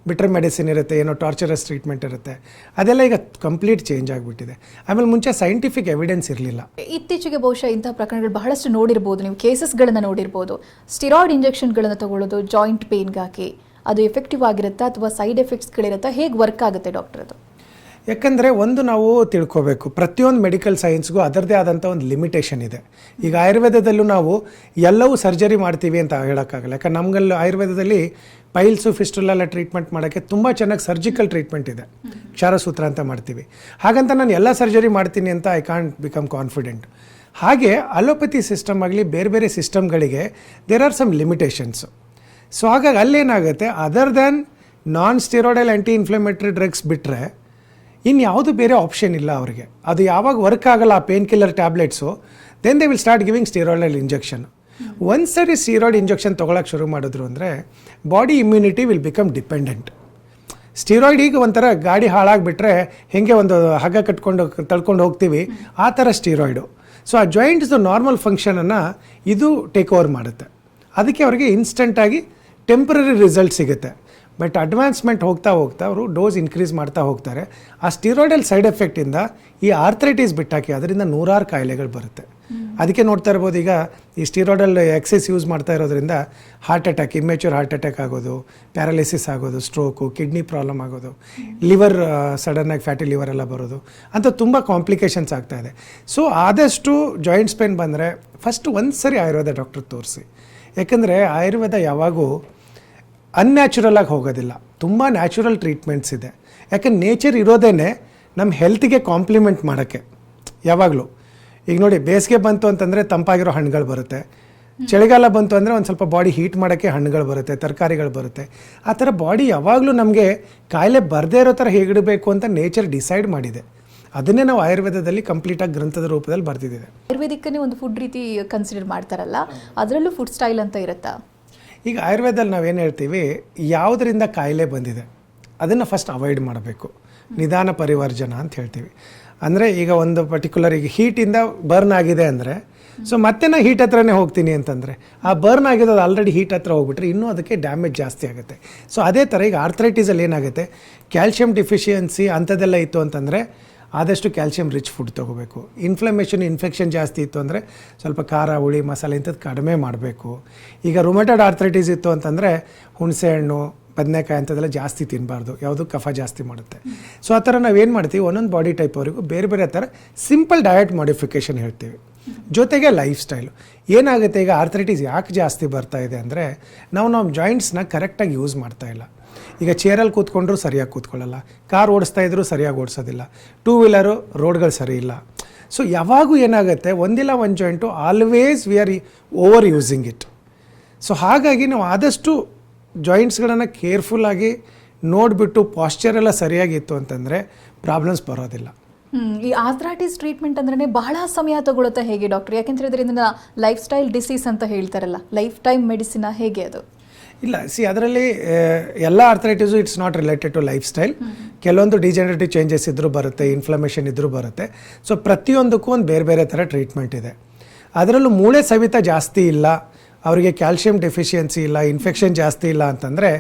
ಬಿಟ್ರೆ ಮೆಡಿಸಿನ್ ಇರುತ್ತೆ, ಏನೋ ಟಾರ್ಚರಸ್ ಟ್ರೀಟ್ಮೆಂಟ್ ಇರುತ್ತೆ, ಅದೆಲ್ಲ ಈಗ ಕಂಪ್ಲೀಟ್ ಚೇಂಜ್ ಆಗಿಬಿಟ್ಟಿದೆ. ಆಮೇಲೆ ಮುಂಚೆ ಸೈಂಟಿಫಿಕ್ ಎವಿಡೆನ್ಸ್ ಇರಲಿಲ್ಲ. ಇತ್ತೀಚೆಗೆ ಬಹುಶಃ ಇಂಥ ಪ್ರಕರಣಗಳು ಬಹಳಷ್ಟು ನೋಡಿರ್ಬೋದು, ನೀವು ಕೇಸಸ್ಗಳನ್ನು ನೋಡಿರ್ಬೋದು. ಸ್ಟಿರಾಯ್ಡ್ ಇಂಜೆಕ್ಷನ್ಗಳನ್ನು ತಗೊಳ್ಳೋದು ಜಾಯಿಂಟ್ ಪೇನ್ಗಾಗಿ, ಅದು ಎಫೆಕ್ಟಿವ್ ಆಗಿರುತ್ತಾ ಅಥವಾ ಸೈಡ್ ಎಫೆಕ್ಟ್ಸ್ಗಳಿರುತ್ತಾ, ಹೇಗೆ ವರ್ಕ್ ಆಗುತ್ತೆ ಡಾಕ್ಟರ್ ಅದು? ಯಾಕಂದರೆ ಒಂದು ನಾವು ತಿಳ್ಕೊಬೇಕು, ಪ್ರತಿಯೊಂದು ಮೆಡಿಕಲ್ ಸೈನ್ಸ್ಗೂ ಅದರದ್ದೇ ಆದಂಥ ಒಂದು ಲಿಮಿಟೇಷನ್ ಇದೆ. ಈಗ ಆಯುರ್ವೇದದಲ್ಲೂ ನಾವು ಎಲ್ಲವೂ ಸರ್ಜರಿ ಮಾಡ್ತೀವಿ ಅಂತ ಹೇಳೋಕ್ಕಾಗಲ್ಲ. ಯಾಕಂದ್ರೆ ನಮಗಲ್ಲಿ ಆಯುರ್ವೇದದಲ್ಲಿ ಪೈಲ್ಸು ಫಿಸ್ಟುಲೆಲ್ಲ ಟ್ರೀಟ್ಮೆಂಟ್ ಮಾಡೋಕ್ಕೆ ತುಂಬ ಚೆನ್ನಾಗಿ ಸರ್ಜಿಕಲ್ ಟ್ರೀಟ್ಮೆಂಟ್ ಇದೆ, ಕ್ಷಾರಸೂತ್ರ ಅಂತ ಮಾಡ್ತೀವಿ. ಹಾಗಂತ ನಾನು ಎಲ್ಲ ಸರ್ಜರಿ ಮಾಡ್ತೀನಿ ಅಂತ ಐ ಕಾಂಟ್ ಬಿಕಮ್ ಕಾನ್ಫಿಡೆಂಟ್. ಹಾಗೆ ಅಲೋಪತಿ ಸಿಸ್ಟಮ್ ಆಗಲಿ, ಬೇರೆ ಬೇರೆ ಸಿಸ್ಟಮ್ಗಳಿಗೆ there are some limitations. So ಹಾಗಾಗಿ ಅಲ್ಲೇನಾಗುತ್ತೆ, other than non steroidal anti inflammatory drugs ಬಿಟ್ಟರೆ ಇನ್ಯಾವುದು ಬೇರೆ ಆಪ್ಷನ್ ಇಲ್ಲ ಅವರಿಗೆ. ಅದು ಯಾವಾಗ ವರ್ಕ್ ಆಗಲ್ಲ ಆ pain killer tablets, then they will start giving steroidal injection. ಒಂದು ಸರಿ ಸ್ಟಿರಾಯ್ಡ್ ಇಂಜೆಕ್ಷನ್ ತೊಗೊಳಕ್ಕೆ ಶುರು ಮಾಡಿದ್ರು ಅಂದರೆ body immunity will become dependent. Steroid ಈಗ ಒಂಥರ ಗಾಡಿ ಹಾಳಾಗಿಬಿಟ್ರೆ ಹೇಗೆ ಒಂದು ಹಗ್ಗ ಕಟ್ಕೊಂಡು ತಳ್ಕೊಂಡು ಹೋಗ್ತೀವಿ, ಆ ಥರ ಸ್ಟಿರಾಯ್ಡು. ಸೊ ಆ ಜಾಯಿಂಟ್ಸ್ದು ನಾರ್ಮಲ್ ಫಂಕ್ಷನನ್ನು ಇದು ಟೇಕ್ ಓವರ್ ಮಾಡುತ್ತೆ. ಅದಕ್ಕೆ ಅವರಿಗೆ ಇನ್ಸ್ಟೆಂಟಾಗಿ ಟೆಂಪ್ರರಿ ರಿಸಲ್ಟ್ ಸಿಗುತ್ತೆ. ಬಟ್ ಅಡ್ವಾನ್ಸ್ಮೆಂಟ್ ಹೋಗ್ತಾ ಅವರು ಡೋಸ್ ಇನ್ಕ್ರೀಸ್ ಮಾಡ್ತಾ ಹೋಗ್ತಾರೆ. ಆ ಸ್ಟಿರಾಯ್ಡಲ್ ಸೈಡ್ ಎಫೆಕ್ಟಿಂದ ಈ ಆರ್ಥ್ರೈಟಿಸ್ ಬಿಟ್ಟಾಕಿ ಅದರಿಂದ 100 ಕಾಯಿಲೆಗಳು ಬರುತ್ತೆ. ಅದಕ್ಕೆ ನೋಡ್ತಾ ಇರ್ಬೋದು ಈಗ ಈ ಸ್ಟೀರಾಯ್ಡಲ್ ಎಕ್ಸೈಸ್ ಯೂಸ್ ಮಾಡ್ತಾ ಇರೋದ್ರಿಂದ heart attack, immature heart attack ಆಗೋದು, ಪ್ಯಾರಾಲಿಸಿಸ್ ಆಗೋದು, ಸ್ಟ್ರೋಕು, ಕಿಡ್ನಿ ಪ್ರಾಬ್ಲಮ್ ಆಗೋದು, ಲಿವರ್ ಸಡನ್ನಾಗಿ ಫ್ಯಾಟಿ ಲಿವರ್ ಎಲ್ಲ ಬರೋದು ಅಂತ ತುಂಬ ಕಾಂಪ್ಲಿಕೇಶನ್ಸ್ ಆಗ್ತಾ ಇದೆ. ಸೊ ಆದಷ್ಟು ಜಾಯಿಂಟ್ಸ್ ಪೇನ್ ಬಂದರೆ ಫಸ್ಟ್ ಒಂದು ಸರಿ ಆಯುರ್ವೇದ ಡಾಕ್ಟ್ರಿಗೆ ತೋರಿಸಿ. ಯಾಕಂದರೆ ಆಯುರ್ವೇದ ಯಾವಾಗೂ ಅನ್ಯಾಚುರಲ್ ಆಗಿ ಹೋಗೋದಿಲ್ಲ, ತುಂಬ ನ್ಯಾಚುರಲ್ ಟ್ರೀಟ್ಮೆಂಟ್ಸ್ ಇದೆ. ಯಾಕಂದ್ರೆ ನೇಚರ್ ಇರೋದೇ ನಮ್ಮ ಹೆಲ್ತಿಗೆ ಕಾಂಪ್ಲಿಮೆಂಟ್ ಮಾಡೋಕ್ಕೆ. ಯಾವಾಗಲೂ ಈಗ ನೋಡಿ, ಬೇಸಿಗೆ ಬಂತು ಅಂತಂದರೆ ತಂಪಾಗಿರೋ ಹಣ್ಣುಗಳು ಬರುತ್ತೆ, ಚಳಿಗಾಲ ಬಂತು ಅಂದರೆ ಒಂದು ಸ್ವಲ್ಪ ಬಾಡಿ ಹೀಟ್ ಮಾಡೋಕ್ಕೆ ಹಣ್ಣುಗಳು ಬರುತ್ತೆ, ತರಕಾರಿಗಳು ಬರುತ್ತೆ. ಆ ಥರ ಬಾಡಿ ಯಾವಾಗಲೂ ನಮಗೆ ಕಾಯಿಲೆ ಬರದೇ ಇರೋ ಥರ ಹೇಗಿಡಬೇಕು ಅಂತ ನೇಚರ್ ಡಿಸೈಡ್ ಮಾಡಿದೆ. ಅದನ್ನೇ ನಾವು ಆಯುರ್ವೇದದಲ್ಲಿ ಕಂಪ್ಲೀಟಾಗಿ ಗ್ರಂಥದ ರೂಪದಲ್ಲಿ ಬರೆದಿದ್ದೇವೆ. ಆಯುರ್ವೇದಿಕ್ಕನೇ ಒಂದು ಫುಡ್ ರೀತಿ ಕನ್ಸಿಡರ್ ಮಾಡ್ತಾರಲ್ಲ, ಅದರಲ್ಲೂ ಫುಡ್ ಸ್ಟೈಲ್ ಅಂತ ಇರುತ್ತಾ? ಈಗ ಆಯುರ್ವೇದದಲ್ಲಿ ನಾವೇನು ಹೇಳ್ತೀವಿ, ಯಾವುದರಿಂದ ಕಾಯಿಲೆ ಬಂದಿದೆ ಅದನ್ನು ಫಸ್ಟ್ ಅವಾಯ್ಡ್ ಮಾಡಬೇಕು, ನಿಧಾನ ಪರಿವರ್ಜನ ಅಂತ ಹೇಳ್ತೀವಿ. ಅಂದರೆ ಈಗ ಒಂದು ಪರ್ಟಿಕ್ಯುಲರ್ ಈಗ ಹೀಟಿಂದ ಬರ್ನ್ ಆಗಿದೆ ಅಂದರೆ, ಸೊ ಮತ್ತೆ ನಾನು ಹೀಟ್ ಹತ್ರನೇ ಹೋಗ್ತೀನಿ ಅಂತಂದರೆ ಆ ಬರ್ನ್ ಆಗಿರೋದು ಆಲ್ರೆಡಿ ಹೀಟ್ ಹತ್ರ ಹೋಗ್ಬಿಟ್ರೆ ಇನ್ನೂ ಅದಕ್ಕೆ ಡ್ಯಾಮೇಜ್ ಜಾಸ್ತಿ ಆಗುತ್ತೆ. ಸೊ ಅದೇ ಥರ ಈಗ ಆರ್ಥ್ರೈಟಿಸಲ್ಲಿ ಏನಾಗುತ್ತೆ, ಕ್ಯಾಲ್ಶಿಯಂ ಡಿಫಿಷಿಯನ್ಸಿ ಅಂಥದ್ದೆಲ್ಲ ಇತ್ತು ಅಂತಂದರೆ ಆದಷ್ಟು ಕ್ಯಾಲ್ಶಿಯಂ ರಿಚ್ ಫುಡ್ ತೊಗೋಬೇಕು. ಇನ್ಫೆಕ್ಷನ್ ಜಾಸ್ತಿ ಇತ್ತು ಅಂದರೆ ಸ್ವಲ್ಪ ಖಾರ, ಹುಳಿ, ಮಸಾಲೆ ಇಂಥದ್ದು ಕಡಿಮೆ ಮಾಡಬೇಕು. ಈಗ ರುಮಟೆಡ್ ಆರ್ಥ್ರೈಟಿಸ್ ಇತ್ತು ಅಂತಂದರೆ ಹುಣಸೆಹಣ್ಣು, ಬದನೆಕಾಯಿ ಅಂಥದ್ದೆಲ್ಲ ಜಾಸ್ತಿ ತಿನ್ನಬಾರ್ದು, ಯಾವುದು ಕಫ ಜಾಸ್ತಿ ಮಾಡುತ್ತೆ. ಸೊ ಆ ಥರ ನಾವೇನು ಮಾಡ್ತೀವಿ, ಒಂದೊಂದು ಬಾಡಿ ಟೈಪ್ ಅವರಿಗೂ ಬೇರೆ ಬೇರೆ ಥರ ಸಿಂಪಲ್ ಡಯಟ್ ಮಾಡಿಫಿಕೇಷನ್ ಹೇಳ್ತೀವಿ. ಜೊತೆಗೆ ಲೈಫ್ ಸ್ಟೈಲು ಏನಾಗುತ್ತೆ, ಈಗ ಆರ್ಥ್ರೈಟಿಸ್ ಯಾಕೆ ಜಾಸ್ತಿ ಬರ್ತಾ ಇದೆ ಅಂದರೆ ನಾವು ಜಾಯಿಂಟ್ಸ್ನ ಕರೆಕ್ಟಾಗಿ ಯೂಸ್ ಮಾಡ್ತಾ ಇಲ್ಲ. ಈಗ ಚೇರಲ್ಲಿ ಕೂತ್ಕೊಂಡ್ರೂ ಸರಿಯಾಗಿ ಕೂತ್ಕೊಳ್ಳಲ್ಲ, ಕಾರ್ ಓಡಿಸ್ತಾ ಇದ್ರೂ ಸರಿಯಾಗಿ ಓಡಿಸೋದಿಲ್ಲ, ಟೂ ವೀಲರು ರೋಡ್ಗಳು ಸರಿ ಇಲ್ಲ. ಸೊ ಯಾವಾಗೂ ಏನಾಗುತ್ತೆ, ಒಂದಿಲ್ಲ ಒಂದು joint always we are over using it. So ಹಾಗಾಗಿ ನಾವು ಆದಷ್ಟು ಜಾಯಿಂಟ್ಸ್ಗಳನ್ನು ಕೇರ್ಫುಲ್ಲಾಗಿ ನೋಡಿಬಿಟ್ಟು ಪಾಶ್ಚರ್ ಎಲ್ಲ ಸರಿಯಾಗಿತ್ತು ಅಂತಂದರೆ ಪ್ರಾಬ್ಲಮ್ಸ್ ಬರೋದಿಲ್ಲ. ಈ ಆರ್ಥ್ರೈಟಿಸ್ ಟ್ರೀಟ್ಮೆಂಟ್ ಅಂದ್ರೆ ಬಹಳ ಸಮಯ ತಗೊಳುತ್ತಾ ಹೇಗೆ ಡಾಕ್ಟರ್? ಯಾಕೆಂದ್ರೆ ಇದರಿಂದ ಲೈಫ್ ಸ್ಟೈಲ್ ಡಿಸೀಸ್ ಅಂತ ಹೇಳ್ತಾರಲ್ಲ, ಲೈಫ್ ಟೈಮ್ ಮೆಡಿಸಿನ್ ಹೇಗೆ ಅದು? ಇಲ್ಲ, ಅದರಲ್ಲಿ ಎಲ್ಲ arthritis it's not related to lifestyle. ಕೆಲವೊಂದು ಡಿಜನರೇಟಿವ್ ಚೇಂಜಸ್ ಇದ್ರೂ ಬರುತ್ತೆ, ಇನ್ಫ್ಲಮೇಷನ್ ಇದ್ರೂ ಬರುತ್ತೆ. ಸೊ ಪ್ರತಿಯೊಂದಕ್ಕೂ ಒಂದು ಬೇರೆ ಬೇರೆ ಥರ ಟ್ರೀಟ್ಮೆಂಟ್ ಇದೆ. ಅದರಲ್ಲೂ ಮೂಳೆ ಸವಿತ ಜಾಸ್ತಿ ಇಲ್ಲ, ಅವರಿಗೆ ಕ್ಯಾಲ್ಶಿಯಂ ಡೆಫಿಷಿಯನ್ಸಿ ಇಲ್ಲ, ಇನ್ಫೆಕ್ಷನ್ ಜಾಸ್ತಿ ಇಲ್ಲ ಅಂತಂದರೆ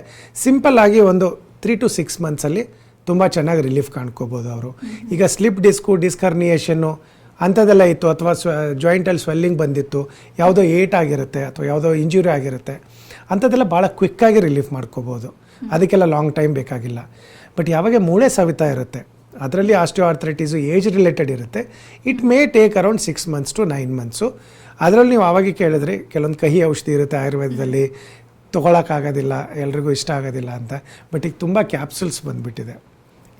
ಸಿಂಪಲ್ಲಾಗಿ ಒಂದು 3 to 6 ಮಂತ್ಸಲ್ಲಿ ತುಂಬ ಚೆನ್ನಾಗಿ ರಿಲೀಫ್ ಕಾಣ್ಕೋಬೋದು ಅವರು. ಈಗ ಸ್ಲಿಪ್ ಡಿಸ್ಕ್ ಹರ್ನಿಯೇಷನ್ನು ಅಂಥದ್ದೆಲ್ಲ ಇತ್ತು, ಅಥವಾ ಜಾಯಿಂಟಲ್ಲಿ ಸ್ವೆಲ್ಲಿಂಗ್ ಬಂದಿತ್ತು, ಯಾವುದೋ ಏಟ್ ಆಗಿರುತ್ತೆ ಅಥವಾ ಯಾವುದೋ ಇಂಜುರಿ ಆಗಿರುತ್ತೆ, ಅಂಥದ್ದೆಲ್ಲ ಭಾಳ ಕ್ವಿಕ್ಕಾಗಿ ರಿಲೀಫ್ ಮಾಡ್ಕೋಬೋದು. ಅದಕ್ಕೆಲ್ಲ ಲಾಂಗ್ ಟೈಮ್ ಬೇಕಾಗಿಲ್ಲ. ಬಟ್ ಯಾವಾಗ ಮೂಳೆ ಸವಿತಾ ಇರುತ್ತೆ, ಅದರಲ್ಲಿ ಆಸ್ಟಿಯೋ ಆರ್ಥ್ರೈಟಿಸು ಏಜ್ ರಿಲೇಟೆಡ್ ಇರುತ್ತೆ, it may take around 6 months to 9 months. ಅದರಲ್ಲಿ ನೀವು ಆವಾಗ ಕೇಳಿದ್ರಿ, ಕೆಲವೊಂದು ಕಹಿ ಔಷಧಿ ಇರುತ್ತೆ ಆಯುರ್ವೇದದಲ್ಲಿ, ತೊಗೊಳಕ್ಕಾಗೋದಿಲ್ಲ, ಎಲ್ರಿಗೂ ಇಷ್ಟ ಆಗೋದಿಲ್ಲ ಅಂತ. ಬಟ್ ಈಗ ತುಂಬ ಕ್ಯಾಪ್ಸುಲ್ಸ್ ಬಂದುಬಿಟ್ಟಿದೆ,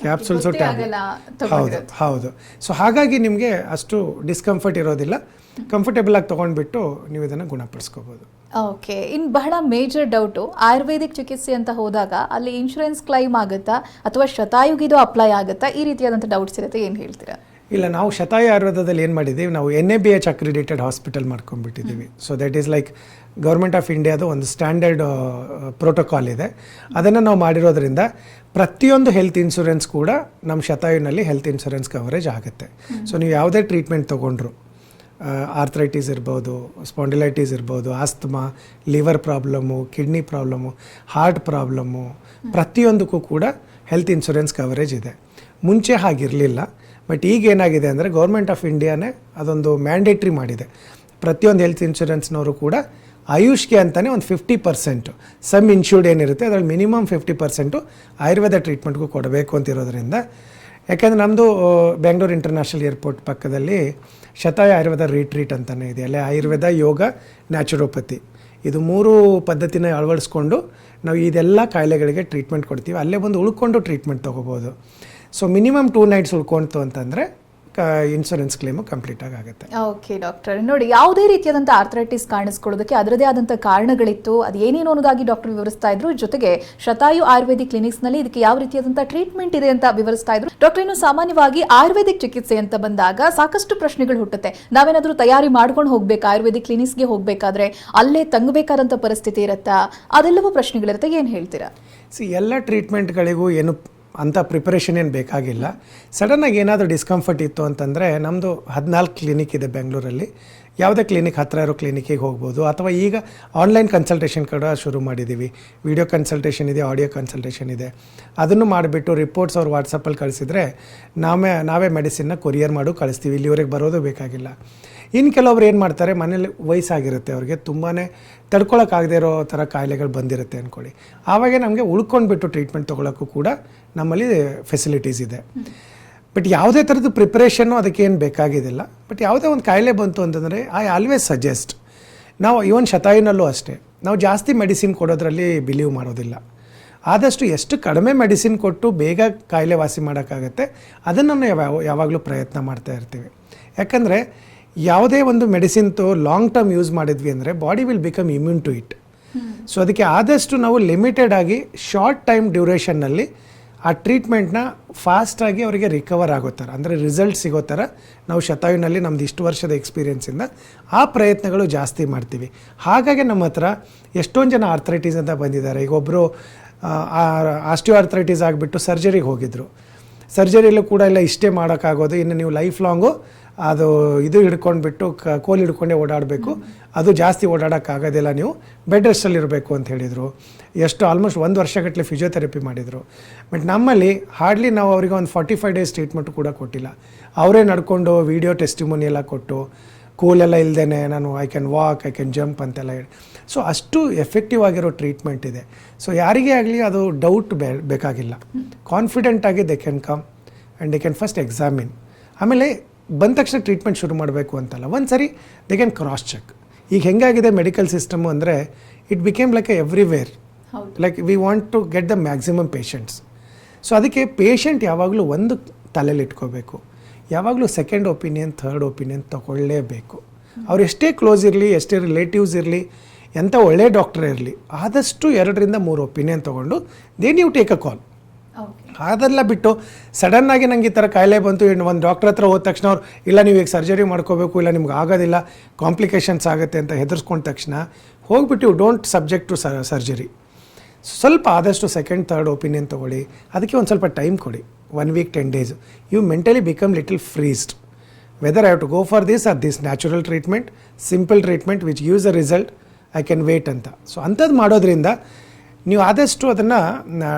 ಕ್ಯಾಪ್ಸುಲ್ಸು ಹೌದು. ಸೊ ಹಾಗಾಗಿ ನಿಮಗೆ ಅಷ್ಟು ಡಿಸ್ಕಂಫರ್ಟ್ ಇರೋದಿಲ್ಲ, ಕಂಫರ್ಟೇಬಲ್ ಆಗಿ ತೊಗೊಂಡ್ಬಿಟ್ಟು ನೀವು ಇದನ್ನು ಗುಣಪಡಿಸ್ಕೋಬೋದು. ಓಕೆ, ಇನ್ನು ಬಹಳ ಮೇಜರ್ ಡೌಟು, ಆಯುರ್ವೇದಿಕ್ ಚಿಕಿತ್ಸೆ ಅಂತ ಹೋದಾಗ ಅಲ್ಲಿ ಇನ್ಶೂರೆನ್ಸ್ ಕ್ಲೈಮ್ ಆಗುತ್ತಾ ಅಥವಾ ಶತಾಯುಗಿದು ಅಪ್ಲೈ ಆಗುತ್ತಾ? ಈ ರೀತಿಯಾದಂಥ ಡೌಟ್ಸ್ ಇರುತ್ತೆ, ಏನು ಹೇಳ್ತೀರಾ? ಇಲ್ಲ, ನಾವು ಶತಾಯು ಆಯುರ್ವೇದದಲ್ಲಿ ಏನು ಮಾಡಿದ್ದೀವಿ, ನಾವು NABH ಅಕ್ರಿಡಿಟೆಡ್ ಹಾಸ್ಪಿಟಲ್ ಮಾಡ್ಕೊಂಡ್ಬಿಟ್ಟಿದ್ದೀವಿ. So that is like government of ಇಂಡಿಯಾದು ಒಂದು ಸ್ಟ್ಯಾಂಡರ್ಡ್ ಪ್ರೋಟೋಕಾಲ್ ಇದೆ. ಅದನ್ನು ನಾವು ಮಾಡಿರೋದ್ರಿಂದ ಪ್ರತಿಯೊಂದು ಹೆಲ್ತ್ ಇನ್ಶೂರೆನ್ಸ್ ಕೂಡ ನಮ್ಮ ಶತಾಯುನಲ್ಲಿ ಹೆಲ್ತ್ ಇನ್ಶೂರೆನ್ಸ್ ಕವರೇಜ್ ಆಗುತ್ತೆ. ಸೊ ನೀವು ಯಾವುದೇ ಟ್ರೀಟ್ಮೆಂಟ್ ತೊಗೊಂಡ್ರು, ಆರ್ಥ್ರೈಟಿಸ್ ಇರ್ಬೋದು, ಸ್ಪಾಂಡಿಲೈಟಿಸ್ ಇರ್ಬೋದು, asthma, liver problem, kidney problem, heart problem, ಪ್ರತಿಯೊಂದಕ್ಕೂ ಕೂಡ ಹೆಲ್ತ್ ಇನ್ಶೂರೆನ್ಸ್ ಕವರೇಜ್ ಇದೆ. ಮುಂಚೆ ಹಾಗಿರಲಿಲ್ಲ, ಬಟ್ ಈಗ ಏನಾಗಿದೆ ಅಂದರೆ ಗೌರ್ಮೆಂಟ್ ಆಫ್ ಇಂಡಿಯಾನೇ ಅದೊಂದು ಮ್ಯಾಂಡೇಟ್ರಿ ಮಾಡಿದೆ. ಪ್ರತಿಯೊಂದು ಹೆಲ್ತ್ ಇನ್ಶೂರೆನ್ಸ್ನವರು ಕೂಡ ಆಯುಷ್ಗೆ ಅಂತಲೇ ಒಂದು 50% ಸಮ್ ಇನ್ಶೂರ್ಡ್ ಏನಿರುತ್ತೆ ಅದರಲ್ಲಿ ಮಿನಿಮಮ್ 50% ಆಯುರ್ವೇದ ಟ್ರೀಟ್ಮೆಂಟ್ಗೂ ಕೊಡಬೇಕು ಅಂತಿರೋದ್ರಿಂದ, ಯಾಕೆಂದರೆ ನಮ್ಮದು ಬೆಂಗಳೂರು ಇಂಟರ್ನ್ಯಾಷನಲ್ ಏರ್ಪೋರ್ಟ್ ಪಕ್ಕದಲ್ಲಿ ಶತಾಯು ಆಯುರ್ವೇದ ರಿಟ್ರೀಟ್ ಅಂತಲೇ ಇದೆ. ಅಲ್ಲೇ ಆಯುರ್ವೇದ, ಯೋಗ, ನ್ಯಾಚುರೋಪತಿ ಇದು 3 ಪದ್ಧತಿನ ಅಳವಡಿಸ್ಕೊಂಡು ನಾವು ಇದೆಲ್ಲ ಕಾಯಿಲೆಗಳಿಗೆ ಟ್ರೀಟ್ಮೆಂಟ್ ಕೊಡ್ತೀವಿ. ಅಲ್ಲೇ ಬಂದು ಉಳ್ಕೊಂಡು ಟ್ರೀಟ್ಮೆಂಟ್ ತೊಗೋಬೋದು. ಸೊ ಮಿನಿಮಮ್ 2 nights ಉಳ್ಕೊಳ್ತು ಅಂತಂದರೆ ಇನ್ಶೂರೆನ್ಸ್ ಕ್ಲೇಮು ಕಂಪ್ಲೀಟ್ ಆಗುತ್ತೆ. ಓಕೆ ಡಾಕ್ಟರ್, ನೋಡಿ ಯಾವುದೇ ರೀತಿಯಾದಂಥ ಆರ್ಥ್ರೈಟಿಸ್ ಕಾಣಿಸ್ಕೊಳ್ಳೋದಕ್ಕೆ ಅದರದೇ ಆದಂಥ ಕಾರಣಗಳಿತ್ತು, ಅದು ಏನೇನು ಅನ್ನೋದಾಗಿ ಡಾಕ್ಟರ್ ವಿವರಿಸ್ತಾ ಇದ್ರು. ಜೊತೆಗೆ ಶತಾಯು ಆಯುರ್ವೇದಿಕ್ ಕ್ಲಿನಿಕ್ಸ್ನಲ್ಲಿ ಇದಕ್ಕೆ ಯಾವ ರೀತಿಯಾದಂಥ ಟ್ರೀಟ್ಮೆಂಟ್ ಇದೆ ಅಂತ ವಿವರಿಸ್ತಾ ಇದ್ರು. ಡಾಕ್ಟರ್, ಇನ್ನು ಸಾಮಾನ್ಯವಾಗಿ ಆಯುರ್ವೇದಿಕ್ ಚಿಕಿತ್ಸೆ ಅಂತ ಬಂದಾಗ ಸಾಕಷ್ಟು ಪ್ರಶ್ನೆಗಳು ಹುಟ್ಟುತ್ತೆ. ನಾವೇನಾದರೂ ತಯಾರಿ ಮಾಡ್ಕೊಂಡು ಹೋಗ್ಬೇಕಾ, ಆಯುರ್ವೇದಿಕ್ ಕ್ಲಿನಿಕ್ಸ್ಗೆ ಹೋಗಬೇಕಾದ್ರೆ ಅಲ್ಲೇ ತಂಗಬೇಕಾದಂಥ ಪರಿಸ್ಥಿತಿ ಇರುತ್ತಾ? ಅದೆಲ್ಲವೂ ಪ್ರಶ್ನೆಗಳಿರುತ್ತೆ, ಏನು ಹೇಳ್ತೀರಾ? ಎಲ್ಲ ಟ್ರೀಟ್ಮೆಂಟ್ಗಳಿಗೂ ಏನು ಅಂಥ ಪ್ರಿಪರೇಷನ್ ಏನು ಬೇಕಾಗಿಲ್ಲ. ಸಡನ್ನಾಗಿ ಏನಾದರೂ ಡಿಸ್ಕಂಫರ್ಟ್ ಇತ್ತು ಅಂತಂದರೆ ನಮ್ಮದು 14 ಕ್ಲಿನಿಕ್ ಇದೆ ಬೆಂಗಳೂರಲ್ಲಿ. ಯಾವುದೇ ಕ್ಲಿನಿಕ್ ಹತ್ತಿರ ಇರೋ ಕ್ಲಿನಿಕ್ಕಿಗೆ ಹೋಗ್ಬೋದು, ಅಥವಾ ಈಗ ಆನ್ಲೈನ್ ಕನ್ಸಲ್ಟೇಷನ್ ಕೂಡ ಶುರು ಮಾಡಿದ್ದೀವಿ. ವಿಡಿಯೋ ಕನ್ಸಲ್ಟೇಷನ್ ಇದೆ, ಆಡಿಯೋ ಕನ್ಸಲ್ಟೇಷನ್ ಇದೆ. ಅದನ್ನು ಮಾಡಿಬಿಟ್ಟು ರಿಪೋರ್ಟ್ಸ್ ಅವ್ರು ವಾಟ್ಸಪ್ಪಲ್ಲಿ ಕಳಿಸಿದರೆ ನಾವೇ ಮೆಡಿಸಿನ್ನ ಕೊರಿಯರ್ ಮಾಡು ಕಳಿಸ್ತೀವಿ. ಇಲ್ಲಿವರೆಗೆ ಬರೋದು ಬೇಕಾಗಿಲ್ಲ. ಇನ್ನು ಕೆಲವೊಬ್ರು ಏನು ಮಾಡ್ತಾರೆ, ಮನೇಲಿ ವಯಸ್ಸಾಗಿರುತ್ತೆ, ಅವ್ರಿಗೆ ತುಂಬಾ ತಡ್ಕೊಳಕ್ಕಾಗದೇ ಇರೋ ಥರ ಕಾಯಿಲೆಗಳು ಬಂದಿರುತ್ತೆ ಅಂದ್ಕೊಳ್ಳಿ. ಆವಾಗ ನಮಗೆ ಉಳ್ಕೊಂಡ್ಬಿಟ್ಟು ಟ್ರೀಟ್ಮೆಂಟ್ ತೊಗೊಳಕ್ಕೂ ಕೂಡ ನಮ್ಮಲ್ಲಿ ಫೆಸಿಲಿಟೀಸ್ ಇದೆ. ಬಟ್ ಯಾವುದೇ ಥರದ್ದು ಪ್ರಿಪ್ರೇಷನ್ನು ಅದಕ್ಕೇನು ಬೇಕಾಗಿದ್ದಿಲ್ಲ. ಬಟ್ ಯಾವುದೇ ಒಂದು ಕಾಯಿಲೆ ಬಂತು ಅಂತಂದರೆ ಐ ಆಲ್ವೇಸ್ ಸಜೆಸ್ಟ್, ನಾವು ಇವನ್ ಶತಾಯುನಲ್ಲೂ ಅಷ್ಟೇ, ನಾವು ಜಾಸ್ತಿ ಮೆಡಿಸಿನ್ ಕೊಡೋದ್ರಲ್ಲಿ ಬಿಲೀವ್ ಮಾಡೋದಿಲ್ಲ. ಆದಷ್ಟು ಎಷ್ಟು ಕಡಿಮೆ ಮೆಡಿಸಿನ್ ಕೊಟ್ಟು ಬೇಗ ಕಾಯಿಲೆ ವಾಸಿ ಮಾಡೋಕ್ಕಾಗತ್ತೆ ಅದನ್ನು ನಾವು ಯಾವಾಗಲೂ ಪ್ರಯತ್ನ ಮಾಡ್ತಾ ಇರ್ತೀವಿ. ಯಾಕಂದರೆ ಯಾವುದೇ ಒಂದು ಮೆಡಿಸಿನ್ತು ಲಾಂಗ್ ಟರ್ಮ್ ಯೂಸ್ ಮಾಡಿದ್ವಿ ಅಂದರೆ body will become immune to it. So ಅದಕ್ಕೆ ಆದಷ್ಟು ನಾವು ಲಿಮಿಟೆಡ್ ಆಗಿ ಶಾರ್ಟ್ ಟೈಮ್ ಡ್ಯೂರೇಷನ್ನಲ್ಲಿ ಆ ಟ್ರೀಟ್ಮೆಂಟ್ನ ಫಾಸ್ಟಾಗಿ ಅವರಿಗೆ ರಿಕವರ್ ಆಗೋ ಥರ, ಅಂದರೆ ರಿಸಲ್ಟ್ ಸಿಗೋ ಥರ ನಾವು ಶತಾಯುನಲ್ಲಿ ನಮ್ದು ಇಷ್ಟು ವರ್ಷದ ಎಕ್ಸ್ಪೀರಿಯೆನ್ಸಿಂದ ಆ ಪ್ರಯತ್ನಗಳು ಜಾಸ್ತಿ ಮಾಡ್ತೀವಿ. ಹಾಗಾಗಿ ನಮ್ಮ ಹತ್ರ ಎಷ್ಟೊಂದು ಜನ ಆರ್ಥ್ರೈಟಿಸ್ ಅಂತ ಬಂದಿದ್ದಾರೆ. ಈಗ ಒಬ್ಬರು ಆಸ್ಟಿಯೋ ಆರ್ಥ್ರೈಟಿಸ್ ಆಗಿಬಿಟ್ಟು ಸರ್ಜರಿಗೆ ಹೋಗಿದ್ರು. ಸರ್ಜರಿಯಲ್ಲೂ ಕೂಡ ಇಲ್ಲ ಇಷ್ಟೇ ಮಾಡೋಕ್ಕಾಗೋದು, ಇನ್ನು ನೀವು ಲೈಫ್ ಲಾಂಗು ಅದು ಇದು ಹಿಡ್ಕೊಂಡ್ಬಿಟ್ಟು ಕೋಲ್ ಹಿಡ್ಕೊಂಡೇ ಓಡಾಡಬೇಕು, ಅದು ಜಾಸ್ತಿ ಓಡಾಡೋಕ್ಕಾಗೋದಿಲ್ಲ, ನೀವು ಬೆಡ್ ರೆಸ್ಟಲ್ಲಿ ಇರಬೇಕು ಅಂತ ಹೇಳಿದರು. ಎಷ್ಟು ಆಲ್ಮೋಸ್ಟ್ 1 ವರ್ಷಗಟ್ಟಲೆ ಫಿಸಿಯೋಥೆರಪಿ ಮಾಡಿದರು. ಬಟ್ ನಮ್ಮಲ್ಲಿ ಹಾರ್ಡ್ಲಿ ನಾವು ಅವರಿಗೆ ಒಂದು 45 ಡೇಸ್ ಟ್ರೀಟ್ಮೆಂಟು ಕೂಡ ಕೊಟ್ಟಿಲ್ಲ. ಅವರೇ ನಡ್ಕೊಂಡು ವೀಡಿಯೋ ಟೆಸ್ಟಿಮೋನಿ ಎಲ್ಲ ಕೊಟ್ಟು ಕೂಲೆಲ್ಲ ಇಲ್ಲದೇ ನಾನು I can walk, I can jump ಅಂತೆಲ್ಲ ಹೇಳಿ. ಸೊ ಅಷ್ಟು ಎಫೆಕ್ಟಿವ್ ಆಗಿರೋ ಟ್ರೀಟ್ಮೆಂಟ್ ಇದೆ. ಸೊ ಯಾರಿಗೇ ಆಗಲಿ ಅದು ಡೌಟ್ ಬೇಕಾಗಿಲ್ಲ. ಕಾನ್ಫಿಡೆಂಟಾಗಿ they can come and they can first examine. ಆಮೇಲೆ ಬಂದ ತಕ್ಷಣ ಟ್ರೀಟ್ಮೆಂಟ್ ಶುರು ಮಾಡಬೇಕು ಅಂತಲ್ಲ, ಒಂದು ಸರಿ ದೆ ಕ್ಯಾನ್ ಕ್ರಾಸ್ ಚೆಕ್. ಈಗ ಹೆಂಗಾಗಿದೆ ಮೆಡಿಕಲ್ ಸಿಸ್ಟಮು ಅಂದರೆ it became like everywhere, like we want to get the maximum patients. So ಅದಕ್ಕೆ ಪೇಷಂಟ್ ಯಾವಾಗಲೂ ಒಂದು ತಲೆಯಲ್ಲಿ ಇಟ್ಕೋಬೇಕು, ಯಾವಾಗಲೂ ಸೆಕೆಂಡ್ ಒಪಿನಿಯನ್, ಥರ್ಡ್ ಒಪಿನಿಯನ್ ತೊಗೊಳ್ಳೇಬೇಕು. ಅವ್ರು ಎಷ್ಟೇ ಕ್ಲೋಸ್ ಇರಲಿ, ಎಷ್ಟೇ ರಿಲೇಟಿವ್ಸ್ ಇರಲಿ, ಎಂಥ ಒಳ್ಳೆ ಡಾಕ್ಟರ್ ಇರಲಿ, ಆದಷ್ಟು 2 ರಿಂದ 3 ಒಪಿನಿಯನ್ ತೊಗೊಂಡು ದೇ ನೀವು ಟೇಕ್ ಅ ಕಾಲ್. ಅದೆಲ್ಲ ಬಿಟ್ಟು ಸಡನ್ನಾಗಿ ನಂಗೆ ಈ ಥರ ಕಾಯಿಲೆ ಬಂತು, ಒಂದು ಡಾಕ್ಟ್ರ್ ಹತ್ರ ಹೋದ ತಕ್ಷಣ ಅವ್ರು ಇಲ್ಲ ನೀವು ಈಗ ಸರ್ಜರಿ ಮಾಡ್ಕೋಬೇಕು, ಇಲ್ಲ ನಿಮ್ಗೆ ಆಗೋದಿಲ್ಲ, ಕಾಂಪ್ಲಿಕೇಶನ್ಸ್ ಆಗುತ್ತೆ ಅಂತ ಹೆದರ್ಸ್ಕೊಂಡ ತಕ್ಷಣ ಹೋಗ್ಬಿಟ್ಟು ಡೋಂಟ್ ಸಬ್ಜೆಕ್ಟ್ ಟು ಸರ್ಜರಿ. ಸ್ವಲ್ಪ ಆದಷ್ಟು ಸೆಕೆಂಡ್ ಥರ್ಡ್ ಒಪಿನಿಯನ್ ತೊಗೊಳ್ಳಿ. ಅದಕ್ಕೆ ಒಂದು ಸ್ವಲ್ಪ ಟೈಮ್ ಕೊಡಿ, 1 week 10 days. You mentally become little freezed, whether I have to go for this or this natural treatment, simple treatment which gives a result, I can wait ಅಂತ. ಸೊ ಅಂಥದ್ದು ಮಾಡೋದ್ರಿಂದ ನೀವು ಆದಷ್ಟು ಅದನ್ನು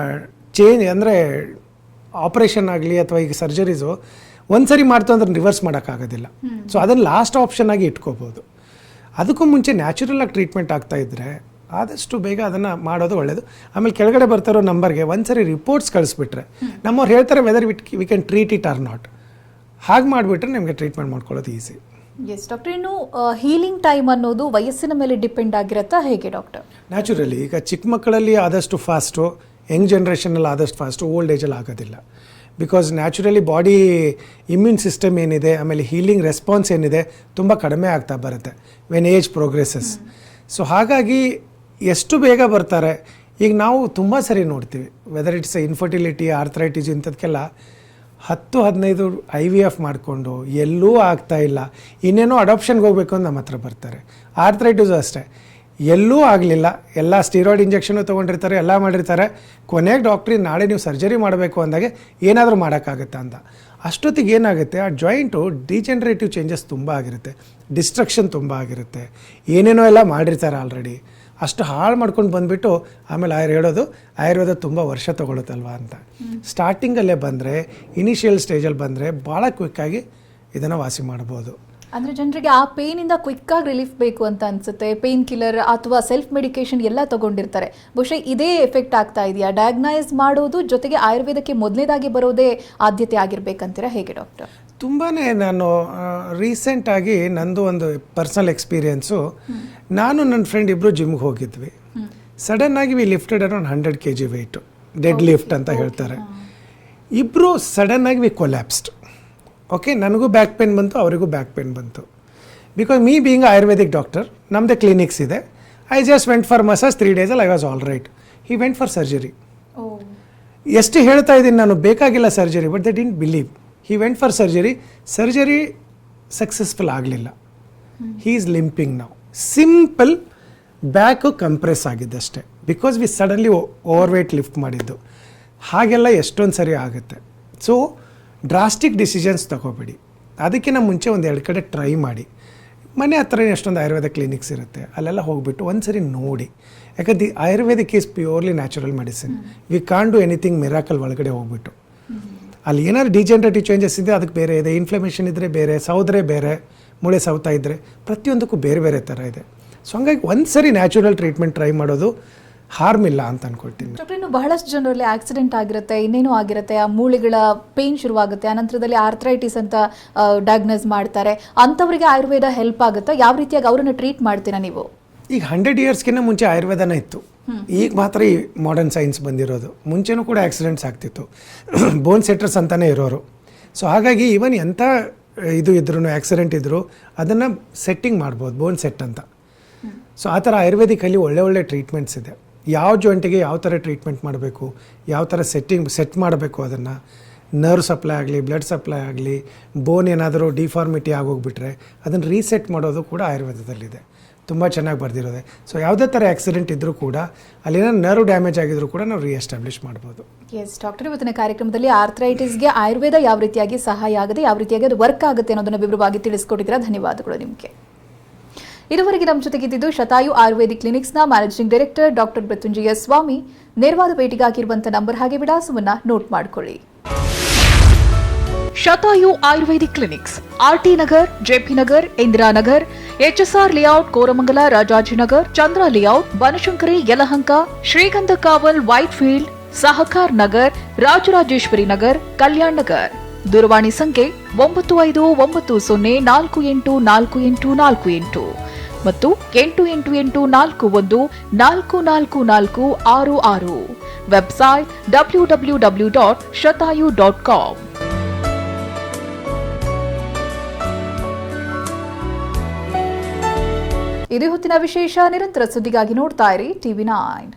ಚೇಂಜ್, ಅಂದರೆ ಆಪ್ರೇಷನ್ ಆಗಲಿ ಅಥವಾ ಈಗ ಸರ್ಜರೀಸು ಒಂದು ಸರಿ ಮಾಡ್ತು ಅಂದ್ರೆ ರಿವರ್ಸ್ ಮಾಡೋಕ್ಕಾಗೋದಿಲ್ಲ. ಸೊ ಅದನ್ನು ಲಾಸ್ಟ್ ಆಪ್ಷನ್ ಆಗಿ ಇಟ್ಕೋಬೋದು. ಅದಕ್ಕೂ ಮುಂಚೆ ನ್ಯಾಚುರಲಾಗಿ ಟ್ರೀಟ್ಮೆಂಟ್ ಆಗ್ತಾಯಿದ್ರೆ ಆದಷ್ಟು ಬೇಗ ಅದನ್ನು ಮಾಡೋದು ಒಳ್ಳೆಯದು. ಆಮೇಲೆ ಕೆಳಗಡೆ ಬರ್ತಾರೋ ನಂಬರ್ಗೆ ಒಂದು ಸರಿ ರಿಪೋರ್ಟ್ಸ್ ಕಳಿಸ್ಬಿಟ್ರೆ ನಮ್ಮವ್ರು ಹೇಳ್ತಾರೆ whether we can treat it or not. ಹಾಗೆ ಮಾಡಿಬಿಟ್ರೆ ನಿಮಗೆ ಟ್ರೀಟ್ಮೆಂಟ್ ಮಾಡ್ಕೊಳ್ಳೋದು ಈಸಿ. ಎಸ್ ಡಾಕ್ಟರ್, ಇನ್ನು ಹೀಲಿಂಗ್ ಟೈಮ್ ಅನ್ನೋದು ವಯಸ್ಸಿನ ಮೇಲೆ ಡಿಪೆಂಡ್ ಆಗಿರುತ್ತಾ ಹೇಗೆ ಡಾಕ್ಟರ್? ನ್ಯಾಚುರಲಿ ಈಗ ಚಿಕ್ಕ ಮಕ್ಕಳಲ್ಲಿ ಆದಷ್ಟು ಫಾಸ್ಟು, ಯಂಗ್ ಜನ್ರೇಷನಲ್ಲಿ ಆದಷ್ಟು ಫಾಸ್ಟು, ಓಲ್ಡ್ ಏಜಲ್ಲಿ ಆಗೋದಿಲ್ಲ. Because naturally body immune system ಏನಿದೆ, ಆಮೇಲೆ ಹೀಲಿಂಗ್ ರೆಸ್ಪಾನ್ಸ್ ಏನಿದೆ ತುಂಬ ಕಡಿಮೆ ಆಗ್ತಾ ಬರುತ್ತೆ ವೆನ್ ಏಜ್ ಪ್ರೋಗ್ರೆಸಸ್. ಸೊ ಹಾಗಾಗಿ ಎಷ್ಟು ಬೇಗ ಬರ್ತಾರೆ, ಈಗ ನಾವು ತುಂಬ ಸರಿ ನೋಡ್ತೀವಿ, ವೆದರ್ ಇಟ್ಸ್ ಇನ್ಫರ್ಟಿಲಿಟಿ, ಆರ್ಥ್ರೈಟಿಸ್ ಇಂಥದಕ್ಕೆಲ್ಲ 10-15 IVF ಮಾಡಿಕೊಂಡು ಎಲ್ಲೂ ಆಗ್ತಾಯಿಲ್ಲ, ಇನ್ನೇನೋ ಅಡಾಪ್ಷನ್ಗೆ ಹೋಗಬೇಕು ಅಂತ ನಮ್ಮ ಹತ್ರ ಬರ್ತಾರೆ. ಆರ್ಥ್ರೈಟಿಸು ಅಷ್ಟೇ, ಎಲ್ಲೂ ಆಗಲಿಲ್ಲ, ಎಲ್ಲ ಸ್ಟೀರಾಯ್ಡ್ ಇಂಜೆಕ್ಷನು ತೊಗೊಂಡಿರ್ತಾರೆ, ಎಲ್ಲ ಮಾಡಿರ್ತಾರೆ. ಕೊನೆಗೆ ಡಾಕ್ಟ್ರಿ ನಾಳೆ ನೀವು ಸರ್ಜರಿ ಮಾಡಬೇಕು ಅಂದಾಗೆ ಏನಾದರೂ ಮಾಡೋಕ್ಕಾಗುತ್ತಾ ಅಂತ. ಅಷ್ಟೊತ್ತಿಗೆ ಏನಾಗುತ್ತೆ, ಆ ಜಾಯಿಂಟು ಡಿಜೆನರೇಟಿವ್ ಚೇಂಜಸ್ ತುಂಬ ಆಗಿರುತ್ತೆ, ಡಿಸ್ಟ್ರಕ್ಷನ್ ತುಂಬ ಆಗಿರುತ್ತೆ, ಏನೇನೋ ಎಲ್ಲ ಮಾಡಿರ್ತಾರೆ ಆಲ್ರೆಡಿ. ಅಷ್ಟು ಹಾಳು ಮಾಡ್ಕೊಂಡು ಬಂದುಬಿಟ್ಟು ಆಮೇಲೆ ಆಯುರ್ವೇದ ತುಂಬ ವರ್ಷ ತೊಗೊಳುತ್ತಲ್ವ ಅಂತ. ಸ್ಟಾರ್ಟಿಂಗಲ್ಲೇ ಬಂದರೆ, ಇನಿಷಿಯಲ್ ಸ್ಟೇಜಲ್ಲಿ ಬಂದರೆ ಭಾಳ ಕ್ವಿಕ್ಕಾಗಿ ಇದನ್ನು ವಾಸಿ ಮಾಡ್ಬೋದು. ಅಂದರೆ ಜನರಿಗೆ ಆ ಪೇನಿಂದ ಕ್ವಿಕ್ಕಾಗಿ ರಿಲೀಫ್ ಬೇಕು ಅಂತ ಅನಿಸುತ್ತೆ. ಪೇನ್ ಕಿಲ್ಲರ್ ಅಥವಾ ಸೆಲ್ಫ್ ಮೆಡಿಕೇಶನ್ ಎಲ್ಲ ತೊಗೊಂಡಿರ್ತಾರೆ. ಬಹುಶಃ ಇದೇ ಎಫೆಕ್ಟ್ ಆಗ್ತಾ ಇದೆಯಾ? ಡಯಾಗ್ನೈಸ್ ಮಾಡೋದು ಜೊತೆಗೆ ಆಯುರ್ವೇದಕ್ಕೆ ಮೊದಲನೇದಾಗಿ ಬರೋದೇ ಆದ್ಯತೆ ಆಗಿರ್ಬೇಕಂತೀರಾ ಹೇಗೆ ಡಾಕ್ಟರ್? ತುಂಬಾ ನಾನು ರೀಸೆಂಟಾಗಿ ನಂದು ಒಂದು ಪರ್ಸನಲ್ ಎಕ್ಸ್ಪೀರಿಯೆನ್ಸು, ನಾನು ನನ್ನ ಫ್ರೆಂಡ್ ಇಬ್ಬರು ಜಿಮ್ಗೆ ಹೋಗಿದ್ವಿ. ಸಡನ್ನಾಗಿ we lifted around 100 kg weight, deadlift ಅಂತ ಹೇಳ್ತಾರೆ. ಇಬ್ಬರು ಸಡನ್ನಾಗಿ ವಿ ಕೊಲ್ಯಾಪ್ಸ್ಡ್. ಓಕೆ, ನನಗೂ ಬ್ಯಾಕ್ ಪೇನ್ ಬಂತು, ಅವರಿಗೂ ಬ್ಯಾಕ್ ಪೇನ್ ಬಂತು. Because me being ayurvedic doctor, ನಮ್ಮದೇ ಕ್ಲಿನಿಕ್ಸ್ ಇದೆ. I just went for massage 3 ಡೇಸಲ್ಲಿ I was all right. He went for surgery. ಎಷ್ಟು ಹೇಳ್ತಾ ಇದ್ದೀನಿ ನಾನು, ಬೇಕಾಗಿಲ್ಲ surgery, but they didn't believe. He went for surgery successful ಆಗಲಿಲ್ಲ. ಹೀ ಈಸ್ ಲಿಂಪಿಂಗ್ ನಾವು. ಸಿಂಪಲ್ ಬ್ಯಾಕು ಕಂಪ್ರೆಸ್ ಆಗಿದ್ದಷ್ಟೇ, because we suddenly over weight lift ಮಾಡಿದ್ದು. ಹಾಗೆಲ್ಲ ಎಷ್ಟೊಂದು ಸರಿ ಆಗುತ್ತೆ. ಸೊ ಡ್ರಾಸ್ಟಿಕ್ ಡಿಸಿಷನ್ಸ್ ತಗೋಬೇಡಿ. ಅದಕ್ಕಿಂತ ಮುಂಚೆ 1-2 ಕಡೆ ಟ್ರೈ ಮಾಡಿ. ಮನೆ ಹತ್ರನೇ ಎಷ್ಟೊಂದು ಆಯುರ್ವೇದ ಕ್ಲಿನಿಕ್ಸ್ ಇರುತ್ತೆ, ಅಲ್ಲೆಲ್ಲ ಹೋಗ್ಬಿಟ್ಟು ಒಂದ್ಸರಿ ನೋಡಿ. ಯಾಕಂದ್ರೆ ayurvedic is purely natural medicine. We can do anything miracle ಒಳಗಡೆ ಹೋಗ್ಬಿಟ್ಟು. ಅಲ್ಲಿ ಏನಾದ್ರು ಡಿಜೆನರೇಟಿವ್ ಚೇಂಜಸ್ ಇದೆ, ಅದಕ್ಕೆ ಬೇರೆ ಇದೆ. ಇನ್ಫ್ಲಮೇಷನ್ ಇದ್ದರೆ ಬೇರೆ, ಸೌದ್ರೆ ಬೇರೆ, ಮೂಳೆ ಸೌತಾ ಇದ್ದರೆ ಪ್ರತಿಯೊಂದಕ್ಕೂ ಬೇರೆ ಬೇರೆ ಥರ ಇದೆ. ಸೊ ಹಂಗಾಗಿ ಒಂದ್ಸರಿ ನ್ಯಾಚುರಲ್ ಟ್ರೀಟ್ಮೆಂಟ್ ಟ್ರೈ ಮಾಡೋದು ಹಾರ್ಮ್ ಇಲ್ಲ ಅಂತ ಅನ್ಕೊಳ್ತೀನಿ. ಡಾಕ್ಟರ್, ಇನ್ನು ಬಹಳಷ್ಟು ಜನರಲ್ಲಿ ಆಕ್ಸಿಡೆಂಟ್ ಆಗಿರುತ್ತೆ, ಇನ್ನೇನೋ ಆಗಿರುತ್ತೆ, ಆ ಮೂಳೆಗಳ ಪೇನ್ ಶುರುವಾಗುತ್ತೆ, ಅನಂತರದಲ್ಲಿ ಆರ್ಥ್ರೈಟಿಸ್ ಅಂತ ಡಯಾಗ್ನೋಸ್ ಮಾಡ್ತಾರೆ. ಅಂಥವರಿಗೆ ಆಯುರ್ವೇದ ಹೆಲ್ಪ್ ಆಗುತ್ತಾ? ಯಾವ ರೀತಿಯಾಗಿ ಅವರನ್ನು ಟ್ರೀಟ್ ಮಾಡ್ತೀರಾ ನೀವು? ಈಗ 100 ಇಯರ್ಸ್ಗಿಂತ ಮುಂಚೆ ಆಯುರ್ವೇದನೇ ಇತ್ತು. ಈಗ ಮಾತ್ರ ಈ ಮಾಡರ್ನ್ ಸೈನ್ಸ್ ಬಂದಿರೋದು. ಮುಂಚೆನೂ ಕೂಡ ಆಕ್ಸಿಡೆಂಟ್ಸ್ ಆಗ್ತಿತ್ತು. ಬೋನ್ ಸೆಟ್ಟರ್ಸ್ ಅಂತಲೇ ಇರೋರು. ಸೊ ಹಾಗಾಗಿ ಈವನ್ ಎಂಥ ಇದು ಇದ್ರೂ, ಆಕ್ಸಿಡೆಂಟ್ ಇದ್ದರೂ ಅದನ್ನು ಸೆಟ್ಟಿಂಗ್ ಮಾಡ್ಬೋದು, ಬೋನ್ ಸೆಟ್ ಅಂತ. ಸೊ ಆ ಥರ ಆಯುರ್ವೇದಿಕಲ್ಲಿ ಒಳ್ಳೆ ಟ್ರೀಟ್ಮೆಂಟ್ಸ್ ಇದೆ. ಯಾವ ಜಾಯಿಂಟಿಗೆ ಯಾವ ಥರ ಟ್ರೀಟ್ಮೆಂಟ್ ಮಾಡಬೇಕು, ಯಾವ ಥರ ಸೆಟ್ ಮಾಡಬೇಕು, ಅದನ್ನು ನರ್ವ್ ಸಪ್ಲೈ ಆಗಲಿ, ಬ್ಲಡ್ ಸಪ್ಲೈ ಆಗಲಿ, ಬೋನ್ ಏನಾದರೂ ಡಿಫಾರ್ಮಿಟಿ ಆಗೋಗ್ಬಿಟ್ರೆ ಅದನ್ನು ರೀಸೆಟ್ ಮಾಡೋದು ಕೂಡ ಆಯುರ್ವೇದದಲ್ಲಿದೆ. ತುಂಬ ಚೆನ್ನಾಗಿ ಬರೆದಿರೋದೆ. ಸೊ ಯಾವುದೇ ಥರ ಆಕ್ಸಿಡೆಂಟ್ ಇದ್ದರೂ ಕೂಡ ಅಲ್ಲಿನ ನರ್ವ್ ಡ್ಯಾಮೇಜ್ ಆಗಿದ್ರೂ ಕೂಡ ನಾವು ರೀಎಸ್ಟಾಬ್ಲಿಷ್ ಮಾಡ್ಬೋದು. ಎಸ್ ಡಾಕ್ಟರ್, ಇವತ್ತಿನ ಕಾರ್ಯಕ್ರಮದಲ್ಲಿ ಆರ್ಥ್ರೈಟಿಸ್ಗೆ ಆಯುರ್ವೇದ ಯಾವ ರೀತಿಯಾಗಿ ಸಹಾಯ ಆಗುತ್ತೆ, ಯಾವ ರೀತಿಯಾಗಿ ಅದು ವರ್ಕ್ ಆಗುತ್ತೆ ಅನ್ನೋದನ್ನು ವಿವರವಾಗಿ ತಿಳಿಸ್ಕೊಟ್ಟಿದ್ದೀರಾ. ಧನ್ಯವಾದಗಳು ನಿಮಗೆ. ಇದುವರೆಗೆ ನಮ್ಮ ಜೊತೆಗಿದ್ದು ಶತಾಯು ಆಯುರ್ವೇದಿಕ್ ಕ್ಲಿನಿಕ್ಸ್ನ managing director doctor Mrityunjaya Swamy. ನೇರವಾದ ಭೇಟಿಗಾಗಿರುವಂಥ ನಂಬರ್ ಹಾಗೆ ವಿಳಾಸವನ್ನು ನೋಟ್ ಮಾಡಿಕೊಳ್ಳಿ. Shatayu Ayurvedic clinics, RT Nagar, JP Nagar, Indiranagar, HSR layout, Koramangala, Rajajinagar, Chandra layout, Banashankari, Yelahanka, Srigandha Kaval, white field, ಸಹಕಾರ್ ನಗರ್, ರಾಜರಾಜೇಶ್ವರಿ ನಗರ್, ಕಲ್ಯಾಣ್ ನಗರ್. ದೂರವಾಣಿ ಸಂಖ್ಯೆ 9590484848 ಮತ್ತು 8884144466. Website www.shatayu.com. ಇದೇ ಹೊತ್ತಿನ ವಿಶೇಷ. ನಿರಂತರ ಸುದ್ದಿಗಾಗಿ ನೋಡ್ತಾ ಇರಿ TV9.